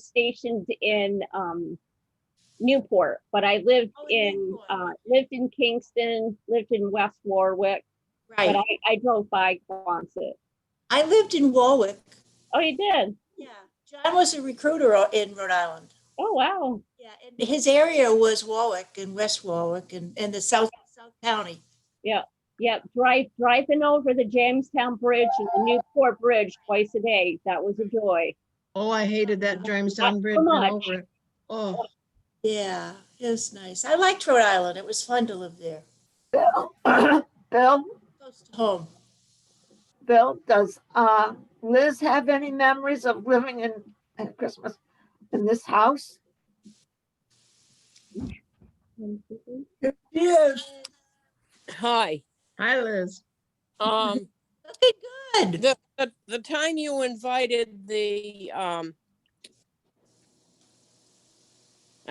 stationed in Newport, but I lived lived in Kingston, lived in West Warwick, Right. but I drove by Quonset. I lived in Warwick. Oh, you did? Yeah. John was a recruiter in Rhode Island. Oh, wow. Yeah, and his area was Warwick and West Warwick and the South County. Yeah. Yeah. Driving over the Jamestown Bridge and the Newport Bridge twice a day. That was a joy. Oh, I hated that Jamestown Not Bridge so and much. over it. Oh, Yeah, it was nice. I liked Rhode Island. It was fun to live there. Bill, Close to home. Bill, does Liz have any memories of living in at Christmas in this house? Yes. Hi. hi, Liz. Okay, good. The time you invited the I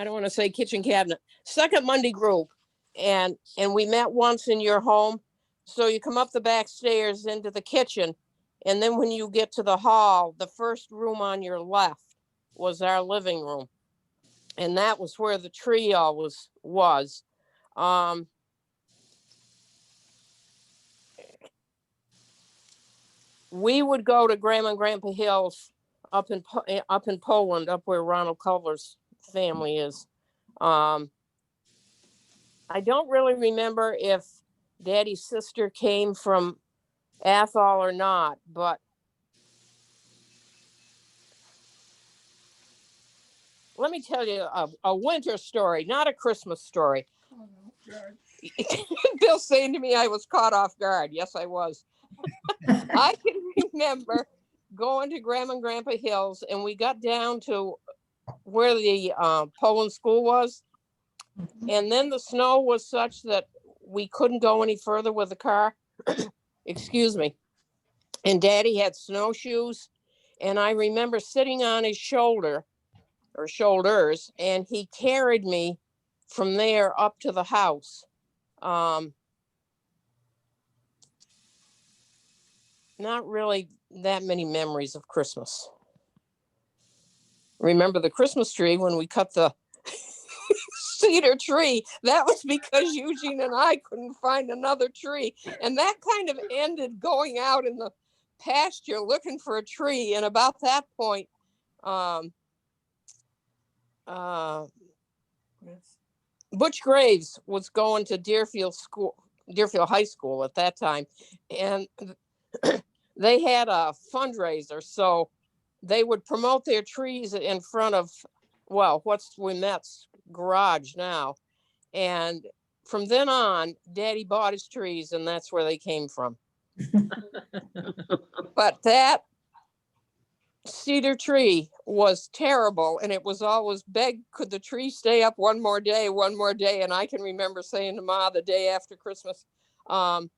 don't want to say kitchen cabinet, second Monday group, and we met once in your home. So you come up the back stairs into the kitchen, and then when you get to the hall, the first room on your left was our living room. And that was where the tree always was. We would go to Grandma and Grandpa Hills up in Poland, up where Ronald Culver's family is. I don't really remember if Daddy's sister came from Athol or not, but let me tell you a winter story, not a Christmas story. Bill's saying to me I was caught off guard. Yes, I was. I can remember going to Grandma and Grandpa Hills, and we got down to where the Poland school was. And then the snow was such that we couldn't go any further with the car. Excuse me. And Daddy had snowshoes. And I remember sitting on his shoulder or shoulders, and he carried me from there up to the house. Not really that many memories of Christmas. Remember the Christmas tree when we cut the cedar tree? That was because Eugene and I couldn't find another tree. And that kind of ended going out in the pasture looking for a tree. And about that point, Butch Graves was going to Deerfield High School at that time. And they had a fundraiser. So they would promote their trees in front of, well, what's Wimet's garage now. And from then on, Daddy bought his trees, and that's where they came from. But that cedar tree was terrible, and it was always begged, could the tree stay up one more day? And I can remember saying to Ma the day after Christmas, can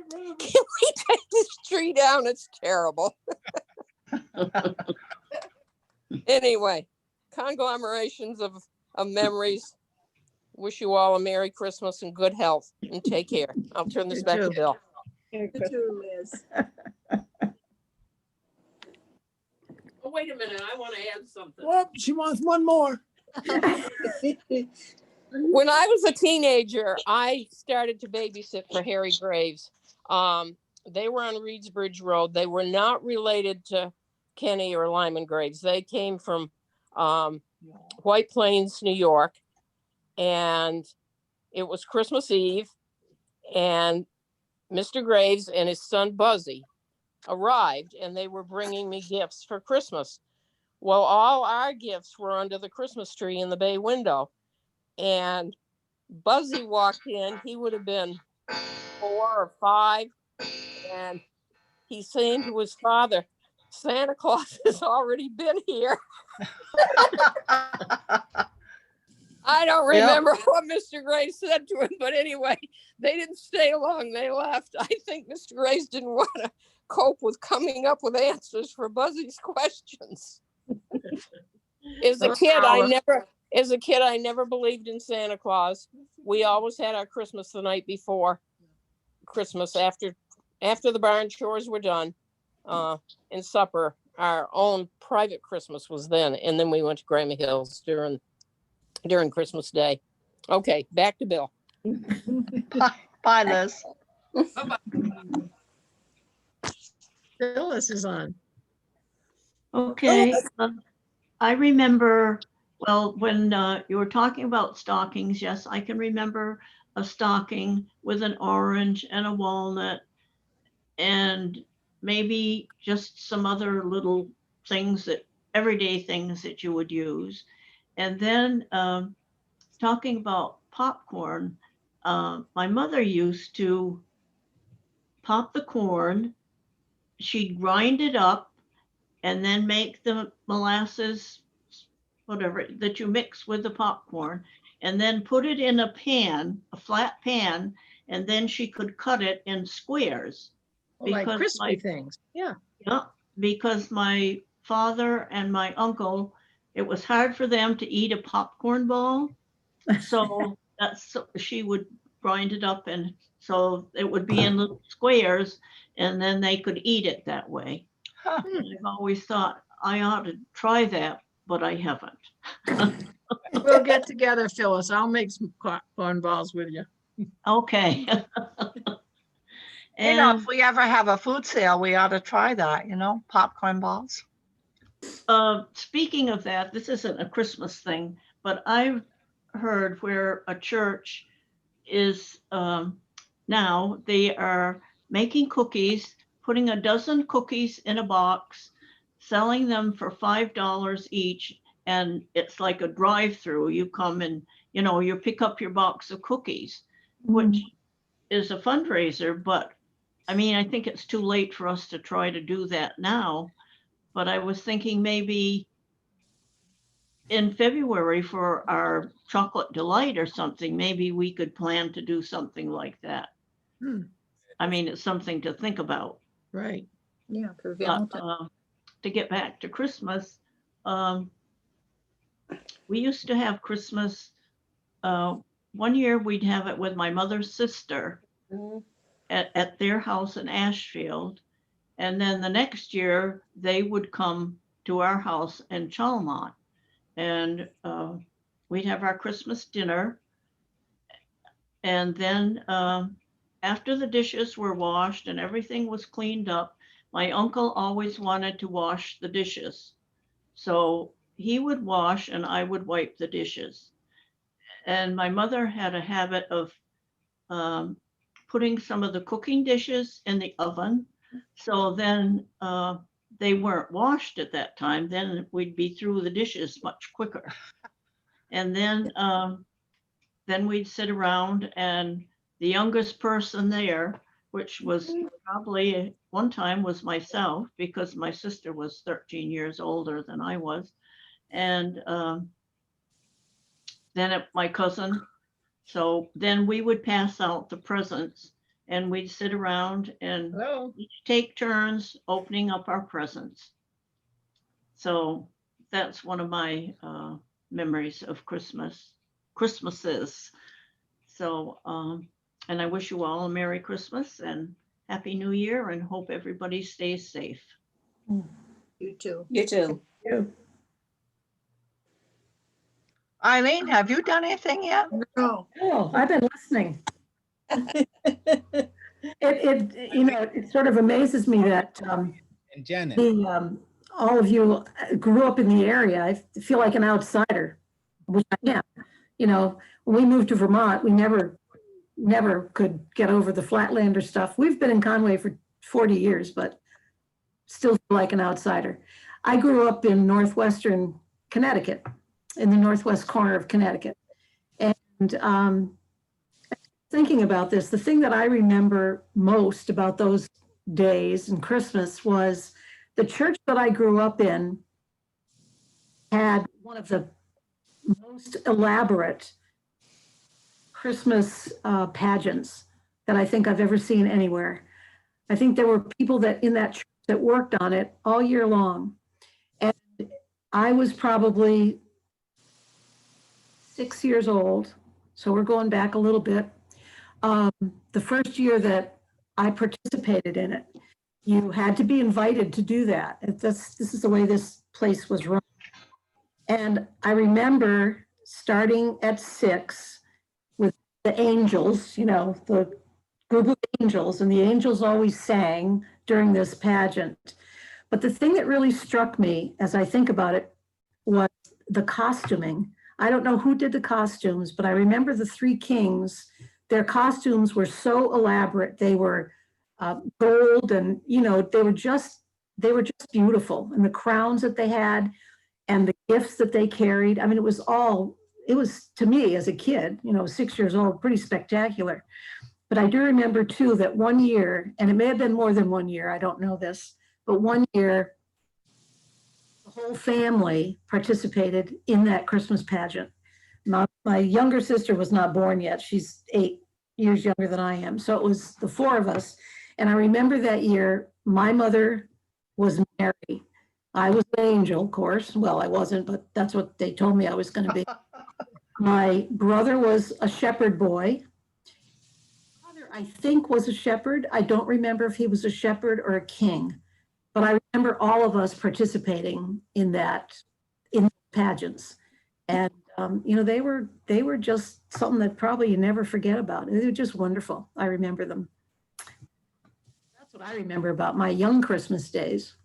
we take this tree down? It's terrible. Anyway, conglomerations of memories. Wish you all a Merry Christmas and good health, and take care. I'll turn this back to Bill. You too, Liz. Oh, wait a minute. I want to add something. Well, she wants one more. When I was a teenager, I started to babysit for Harry Graves. They were on Reedsbridge Road. They were not related to Kenny or Lyman Graves. They came from White Plains, New York. And it was Christmas Eve. And Mr. Graves and his son Buzzy arrived, and they were bringing me gifts for Christmas. Well, all our gifts were under the Christmas tree in the bay window. And Buzzy walked in. He would have been 4 or 5. And he's saying to his father, Santa Claus has already been here. I don't remember what Mr. Graves said to him, but anyway, they didn't stay long. They left. I think Mr. Graves didn't want to cope with coming up with answers for Buzzy's questions. As a kid, I never believed in Santa Claus. We always had our Christmas the night before Christmas, after the barn chores were done, and supper. Our own private Christmas was then, and then we went to Grandma Hills during Christmas Day. Okay, back to Bill. Bye, Liz. Phyllis is on. Okay. I remember, well, when you were talking about stockings, yes, I can remember a stocking with an orange and a walnut and maybe just some other little things, everyday things that you would use. And then talking about popcorn, my mother used to pop the corn. She'd grind it up and then make the molasses, whatever, that you mix with the popcorn, and then put it in a pan, a flat pan, and then she could cut it in squares. Like crispy things. Yeah. Yeah, because my father and my uncle, it was hard for them to eat a popcorn ball. So she would grind it up, and so it would be in little squares, and then they could eat it that way. I've always thought I ought to try that, but I haven't. We'll get together, Phyllis. I'll make some corn balls with you. Okay. You know, if we ever have a food sale, we ought to try that, popcorn balls. Speaking of that, this isn't a Christmas thing, but I've heard where a church is now they are making cookies, putting a dozen cookies in a box, selling them for $5 each, and it's like a drive-through. You come and you pick up your box of cookies, which is a fundraiser. But I mean, I think it's too late for us to try to do that now. But I was thinking maybe in February for our chocolate delight or something, maybe we could plan to do something like that. I mean, it's something to think about. Right. Yeah, for But, Valentine. to get back to Christmas, we used to have Christmas. One year we'd have it with my mother's sister at their house in Ashfield. And then the next year they would come to our house in Chalmont. And we'd have our Christmas dinner. And then after the dishes were washed and everything was cleaned up, my uncle always wanted to wash the dishes. So he would wash and I would wipe the dishes. And my mother had a habit of putting some of the cooking dishes in the oven. So then they weren't washed at that time. Then we'd be through the dishes much quicker. And then we'd sit around, and the youngest person there, which was probably one time was myself, because my sister was 13 years older than I was. And then my cousin. So then we would pass out the presents, and we'd sit around and each take turns opening up our presents. So that's one of my memories of Christmases. So, and I wish you all a Merry Christmas and Happy New Year, and hope everybody stays safe. You too. You too. Eileen, have you done anything yet? No. Oh, I've been listening. It sort of amazes me that And Janet, all of you grew up in the area. I feel like an outsider, which I am. When we moved to Vermont, we never could get over the Flatlander stuff. We've been in Conway for 40 years, but still feel like an outsider. I grew up in northwestern Connecticut, in the northwest corner of Connecticut. And thinking about this, the thing that I remember most about those days and Christmas was the church that I grew up in had one of the most elaborate Christmas pageants that I think I've ever seen anywhere. I think there were people that in that church that worked on it all year long. And I was probably 6 years old, so we're going back a little bit. The first year that I participated in it, you had to be invited to do that. This is the way this place was run. And I remember starting at 6 with the angels, the group of angels, and the angels always sang during this pageant. But the thing that really struck me as I think about it was the costuming. I don't know who did the costumes, but I remember the three kings. Their costumes were so elaborate. They were gold, and they were just beautiful. And the crowns that they had, and the gifts that they carried. I mean, it was to me as a kid, 6 years old, pretty spectacular. But I do remember too that one year, and it may have been more than 1 year, I don't know this, but one year, the whole family participated in that Christmas pageant. My younger sister was not born yet. She's 8 years younger than I am. So it was the four of us. And I remember that year, my mother was Mary. I was an angel, of course. Well, I wasn't, but that's what they told me I was going to be. My brother was a shepherd boy. Father, I think, was a shepherd. I don't remember if he was a shepherd or a king, but I remember all of us participating in the pageants. And they were just something that probably you never forget about. They were just wonderful. I remember them. That's what I remember about my young Christmas days.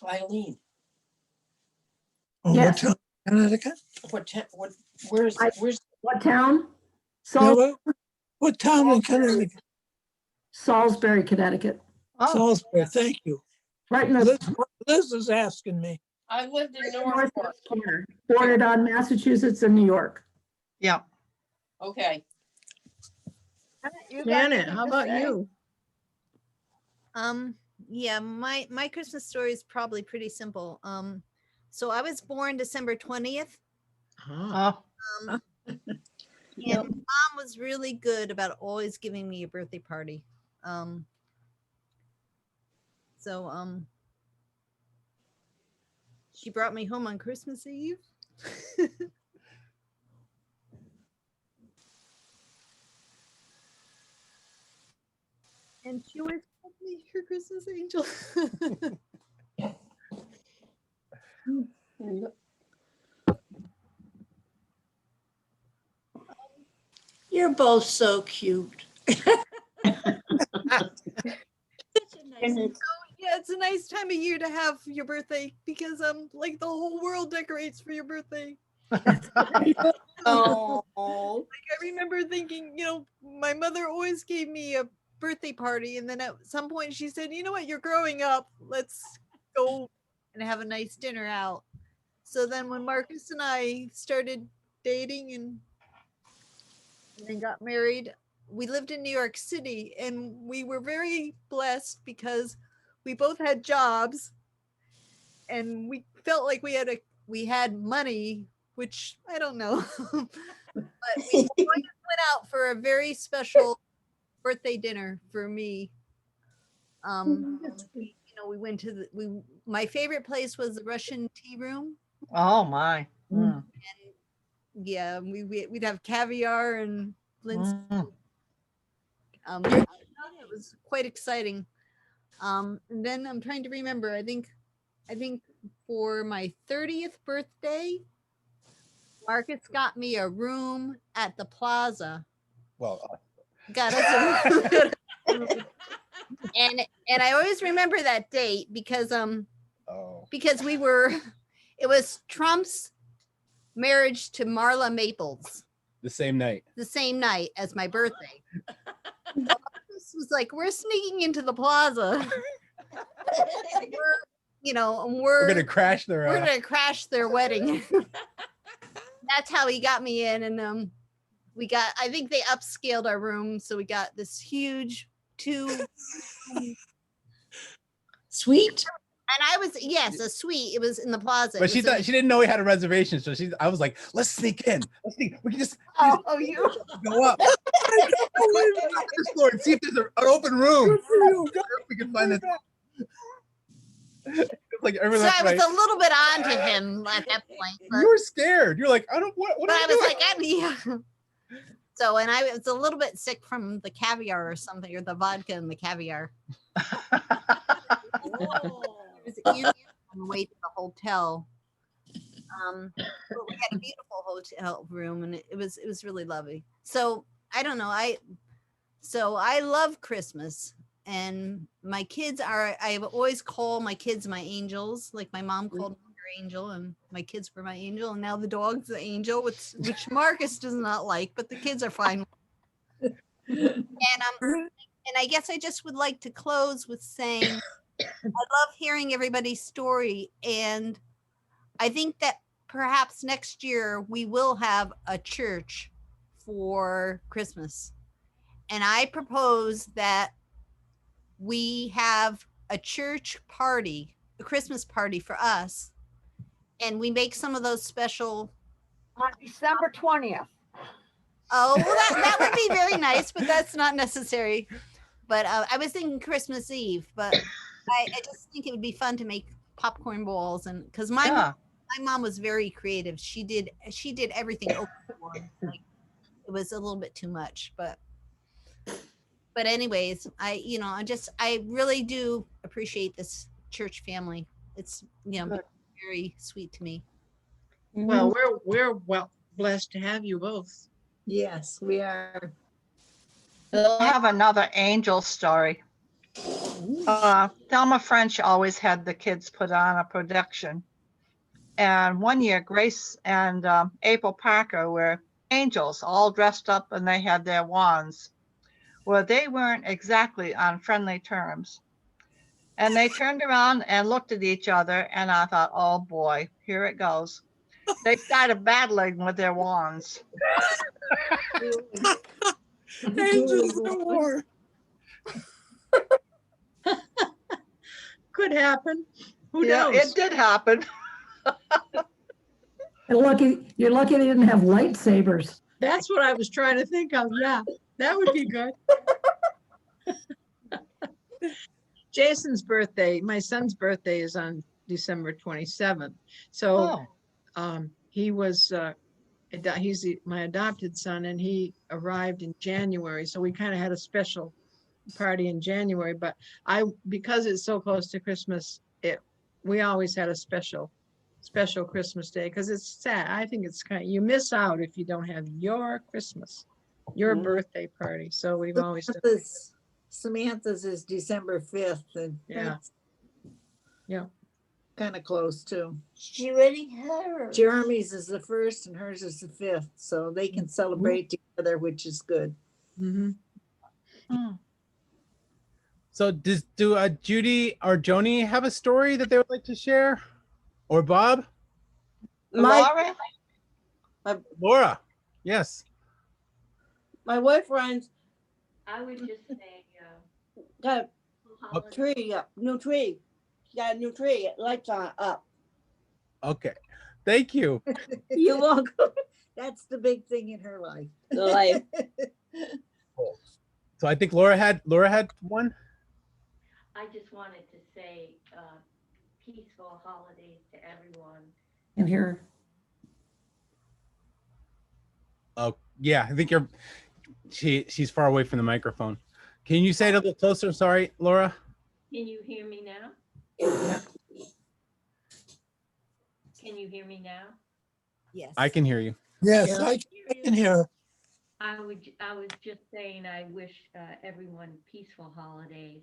Eileen? Oh, Yes. what town? Connecticut? Where's What town? Yeah, what town in Connecticut? Salisbury, Connecticut. Salisbury, thank you. Right in the Liz is asking me. I lived in northwest Norfolk. corner, bordered on Massachusetts and New York. Yeah. Okay. You got Janet, anything how to about say? you? Yeah, my Christmas story is probably pretty simple. So I was born December 20th. Ah. Oh, And mom was really good about always giving me a birthday party. So she brought me home on Christmas Eve. And she always called me her Christmas angel. You're both so cute. Yeah, it's a nice time of year to have your birthday because like the whole world decorates for your birthday. Oh, Like I remember thinking, you know, my mother always gave me a birthday party, and then at some point she said, "You know what? You're growing up. Let's go and have a nice dinner out." So then when Marcus and I started dating and then got married, we lived in New York City, and we were very blessed because we both had jobs and we felt like we had money, which I don't know. But we went out for a very special birthday dinner for me. You know, we went to my favorite place was the Russian tea room. oh my. Mm. Yeah, we'd have caviar and Linz. Mm. It was quite exciting. And then I'm trying to remember. I think for my 30th birthday, Marcus got me a room at the Plaza. Well, Got us a and I always remember that date because it was Trump's marriage to Marla Maples the same night. the same night as my birthday. This was like, we're sneaking into the Plaza. We're gonna crash their. We're gonna crash their wedding. That's how he got me in, and I think they upscaled our room, so we got this huge sweet. And I was, yes, a suite. It was in the Plaza. But she didn't know we had a reservation, so I was like, let's sneak in. We can just you go up. This floor and see if there's an open room. We can find it. Like so I was a little bit on to him at that point. But, you were scared. You're like, I don't what but I was like, So, and I was a little bit sick from the caviar or something, or the vodka and the caviar. It was easy on the way to the hotel. But we had a beautiful hotel room, and it was really lovely. So I don't know. I love Christmas, and my kids I've always called my kids my angels. Like my mom called me her angel, and my kids were my angel, and now the dog's the angel, which Marcus does not like, but the kids are fine. And I guess I just would like to close with saying I love hearing everybody's story, and I think that perhaps next year we will have a church for Christmas. And I propose that we have a church party, a Christmas party for us, and we make some of those special on December 20th. Oh, well, that would be very nice, but that's not necessary. But I was thinking Christmas Eve, but I just think it would be fun to make popcorn balls, and because my mom was very creative. She did everything over the board. Like, it was a little bit too much, but anyways, I really do appreciate this church family. It's very sweet to me. Well, we're well blessed to have you both. Yes, we are. I have another angel story. Thelma French always had the kids put on a production. And one year, Grace and April Parker were angels, all dressed up, and they had their wands. Well, they weren't exactly on friendly terms. And they turned around and looked at each other, and I thought, oh boy, here it goes. They started battling with their wands. Angels at war. Could happen. Who Yeah, knows? it did happen. You're lucky they didn't have lightsabers. That's what I was trying to think of. Yeah, that would be good. Jason's birthday, my son's birthday is on December 27th. So he was, my adopted son, and he arrived in January. So we kind of had a special party in January, but because it's so close to Christmas, we always had a special Christmas day, because it's sad. I think it's you miss out if you don't have your Christmas, your birthday party. So we've always done. Samantha's is December 5th, and Yeah. Yeah. Kind of close too. She already had her. Jeremy's is the 1st and hers is the 5th, so they can celebrate together, which is good. So do Judy or Joni have a story that they would like to share? Or Bob? Laura? Laura, yes. My boyfriend I would just say, got a tree up, new tree. He got a new tree, lights on up. Okay, thank you. You're welcome. That's the big thing in her life. Life. So I think Laura had one. I just wanted to say peaceful holidays to everyone. And here. Oh yeah, I think she's far away from the microphone. Can you say it a little closer? Sorry, Laura. Can you hear me now? Can you hear me now? Yes. I can hear you. Yes, I can hear her. I was just saying I wish everyone peaceful holidays,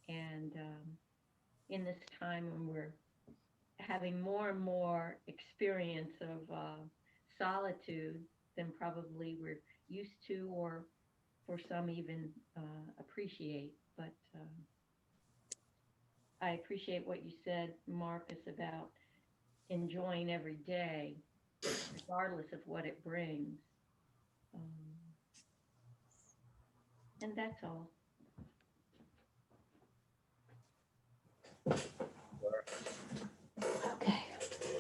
and in this time when we're having more and more experience of solitude than probably we're used to, or for some even appreciate. But I appreciate what you said, Marcus, about enjoying every day, regardless of what it brings. And that's all.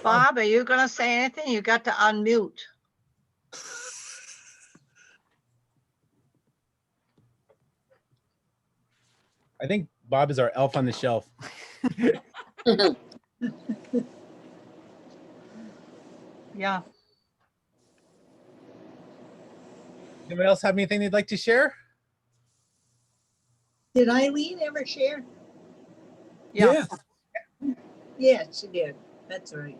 Bob, are you going to say anything? You got to unmute. I think Bob is our elf on the shelf. Yeah. Anybody else have anything they'd like to share? Did Eileen ever share? Yeah. Yeah, she did. That's right.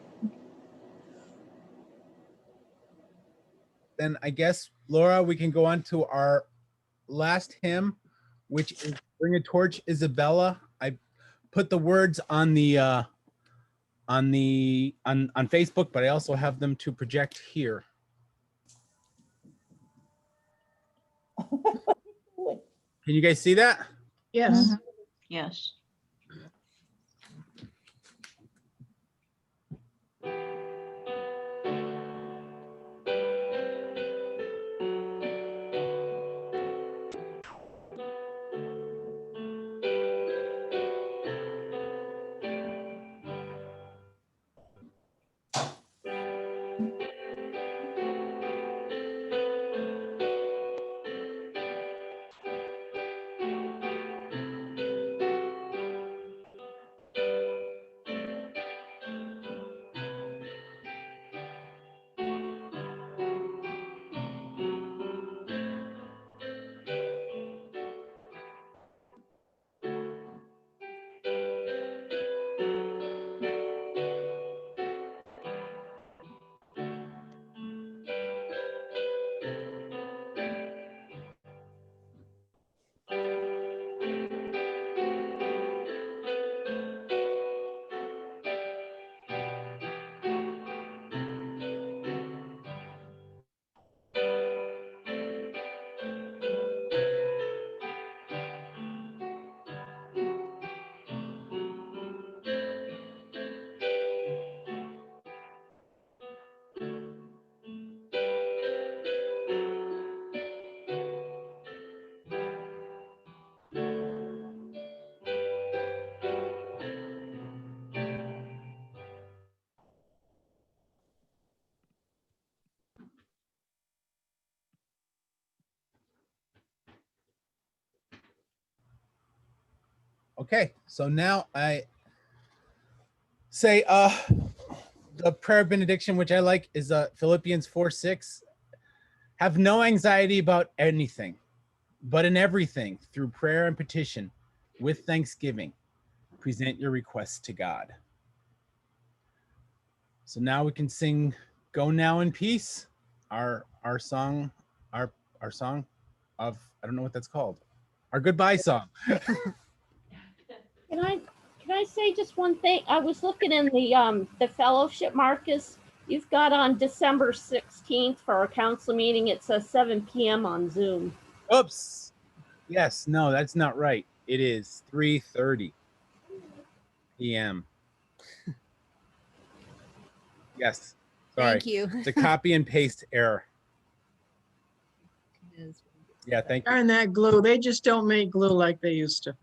Then I guess, Laura, we can go on to our last hymn, which is Bring a Torch, Isabella. I put the words on the on Facebook, but I also have them to project here. Can you guys see that? Yes. Yes. Okay, so now I say the prayer benediction, which I like, is Philippians 4:6. Have no anxiety about anything, but in everything, through prayer and petition, with thanksgiving, present your requests to God. So now we can sing "Go Now in Peace," our song, our song of, I don't know what that's called, our goodbye song. Can I say just one thing? I was looking in the fellowship, Marcus. You've got on December 16th for our council meeting. It says 7 p.m. on Zoom. Oops. Yes, no, that's not right. It is 3:30 p.m. Yes. Sorry. Thank you. It's a copy and paste error. It is. Yeah, thank you. Darn that glue. They just don't make glue like they used to.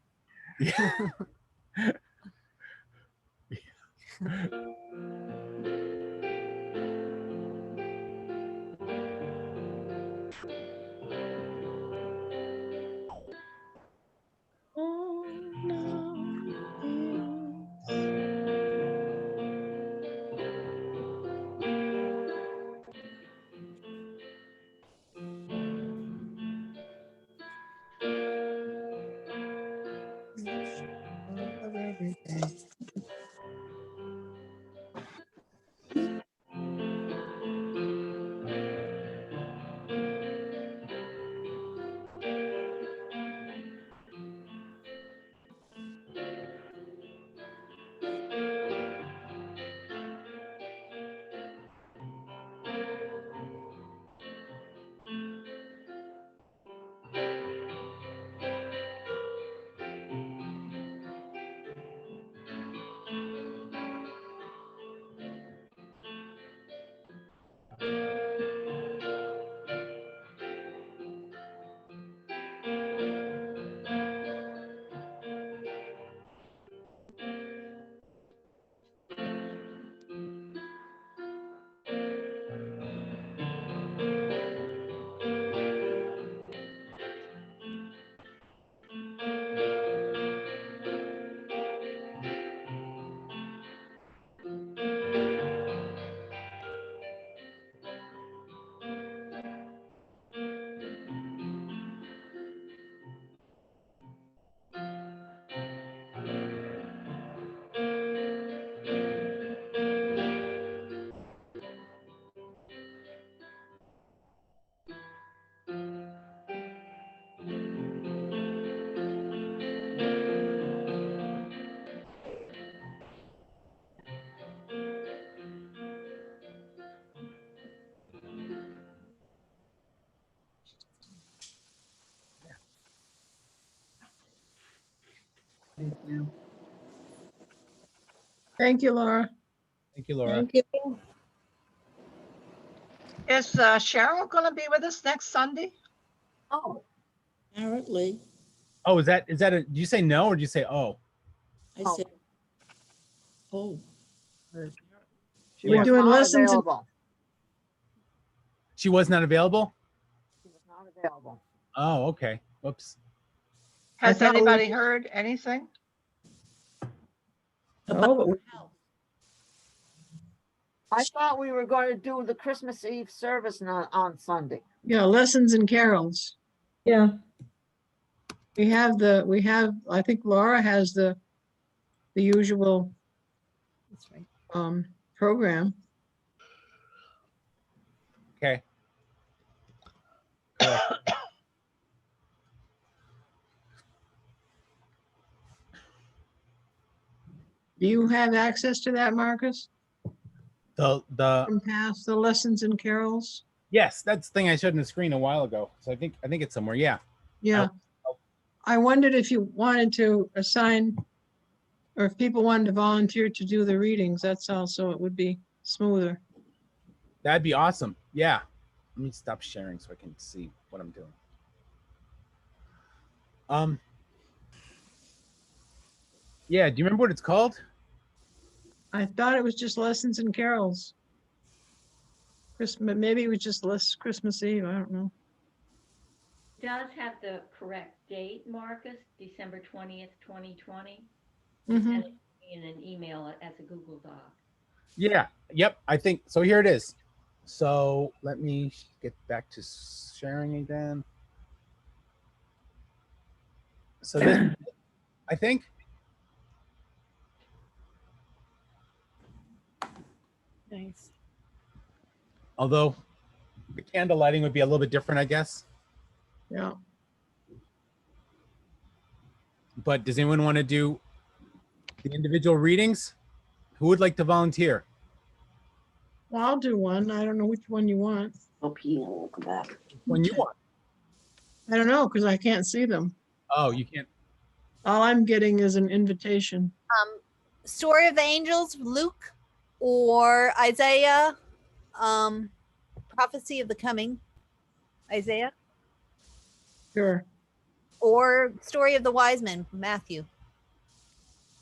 Thank you. Thank you, Laura. Thank you, Laura. Thank you. Is Cheryl going to be with us next Sunday? Oh, Apparently, Oh, is that a, did you say no or did you say oh? I Oh. said, oh, She Yeah. was doing not lessons. available. She was not available? She was not available. Oh, okay. Whoops. Has thought we- anybody heard anything? Oh, but I thought we were going to do the Christmas Eve service on Sunday. yeah, lessons and carols. Yeah. We have, I think Laura has the usual That's right. program. Okay. Correct. Do you have access to that, Marcus? The From past the lessons and carols? yes, that's the thing I showed on the screen a while ago. So I think it's somewhere. Yeah. Yeah. I wondered if you wanted to assign, or if people wanted to volunteer to do the readings, that's also, it would be smoother. That'd be awesome. Yeah. Let me stop sharing so I can see what I'm doing. Yeah, do you remember what it's called? I thought it was just lessons and carols. Christmas, maybe it was just less Christmas Eve, I don't know. does have the correct date, Marcus, December 20th, 2020. Mhm. Send it to me in an email as a Google Doc. Yeah. Yep. I think so. Here it is. So let me get back to sharing again. So this, I think. Nice. Although the candle lighting would be a little bit different, I guess. Yeah. But does anyone want to do the individual readings? Who would like to volunteer? Well, I'll do one. I don't know which one you want. Hope he won't come back. When you want. I don't know because I can't see them. Oh, you can't. All I'm getting is an invitation. Story of the Angels, Luke, or Isaiah, Prophecy of the Coming, Isaiah, Sure. or Story of the Wise Men, Matthew.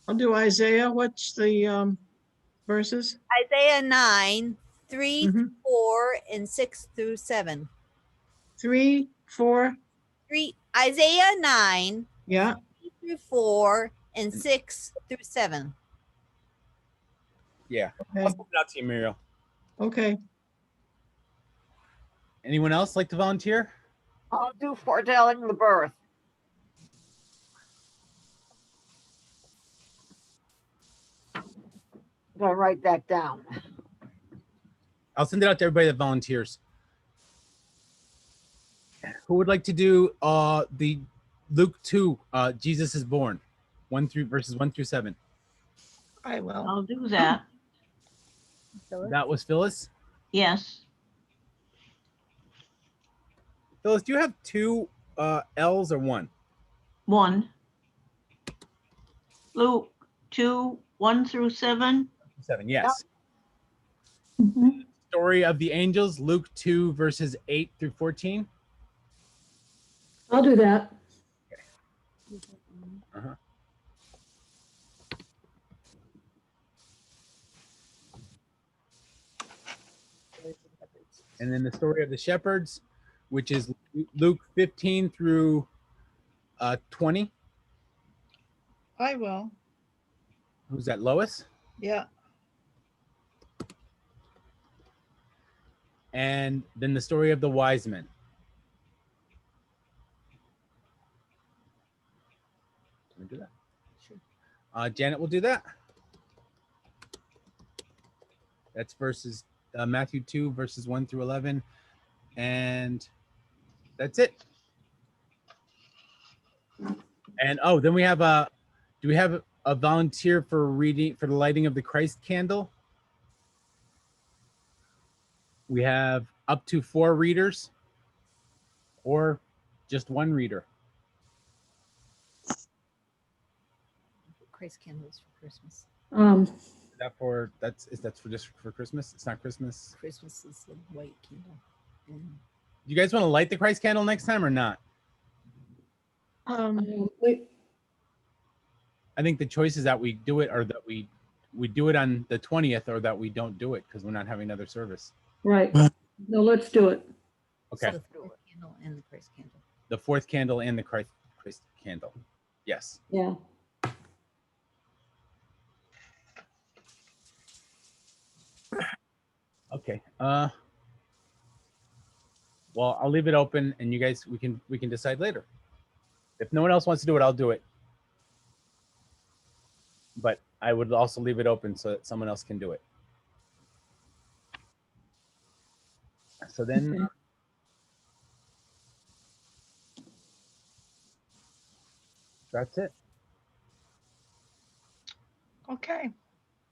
I'll do Isaiah. What's the verses? Isaiah 9, 3, Mhm. 4, and 6 through 7. 3, 4. Isaiah 9, Yeah. 3 through 4, and 6 through 7. Yeah. Okay. I'll send it out to you, Muriel. Okay. Anyone else like to volunteer? I'll do foretelling the birth. Gotta write that down. I'll send it out to everybody that volunteers. Who would like to do the Luke 2, Jesus is born, verses 1 through 7? I will. I'll do that. That was Phyllis. Yes. Phyllis, do you have 2 L's or 1? 1. Luke 2, 1 through 7. 7, yes. Mhm. Story of the Angels, Luke 2, verses 8 through 14. I'll do that. Uh-huh. And then the story of the shepherds, which is Luke 15 through 20. I will. Who's that, Lois? Yeah. And then the story of the wise men. Can we do that? Sure. Janet will do that. That's verses Matthew 2, verses 1 through 11. And that's it. And oh, then we have do we have a volunteer for reading, for the lighting of the Christ candle? We have up to 4 readers or just 1 reader. Christ candles for Christmas. That's for just for Christmas? It's not Christmas. Christmas is the white candle. And You guys want to light the Christ candle next time or not? I think the choice is that we do it, or that we do it on the 20th, or that we don't do it because we're not having another service. Right. No, let's do it. Okay. So the fourth candle and the Christ candle. The 4th candle and the Christ candle. Yes. Yeah. Okay. Well, I'll leave it open, and you guys, we can decide later. If no one else wants to do it, I'll do it. But I would also leave it open so that someone else can do it. So then, that's it. Okay.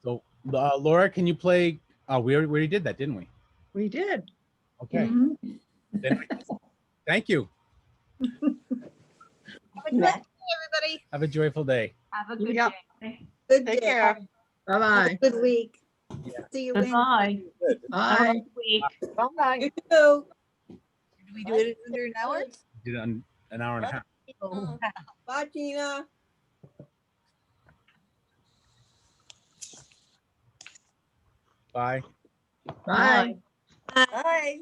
So, Laura, can you play? Oh, we already did that, didn't we? We did. Okay. Then thank you. Everybody. Have a joyful day. Have a good Yep. day. Good Take day. care. Have Bye-bye. a good week. See you Goodbye. Wednesday. Have a Bye. good week. Bye. You too. Did we do it under an hour? Did it on an hour and a half. Oh. Bye, Tina. Bye. Bye. Bye.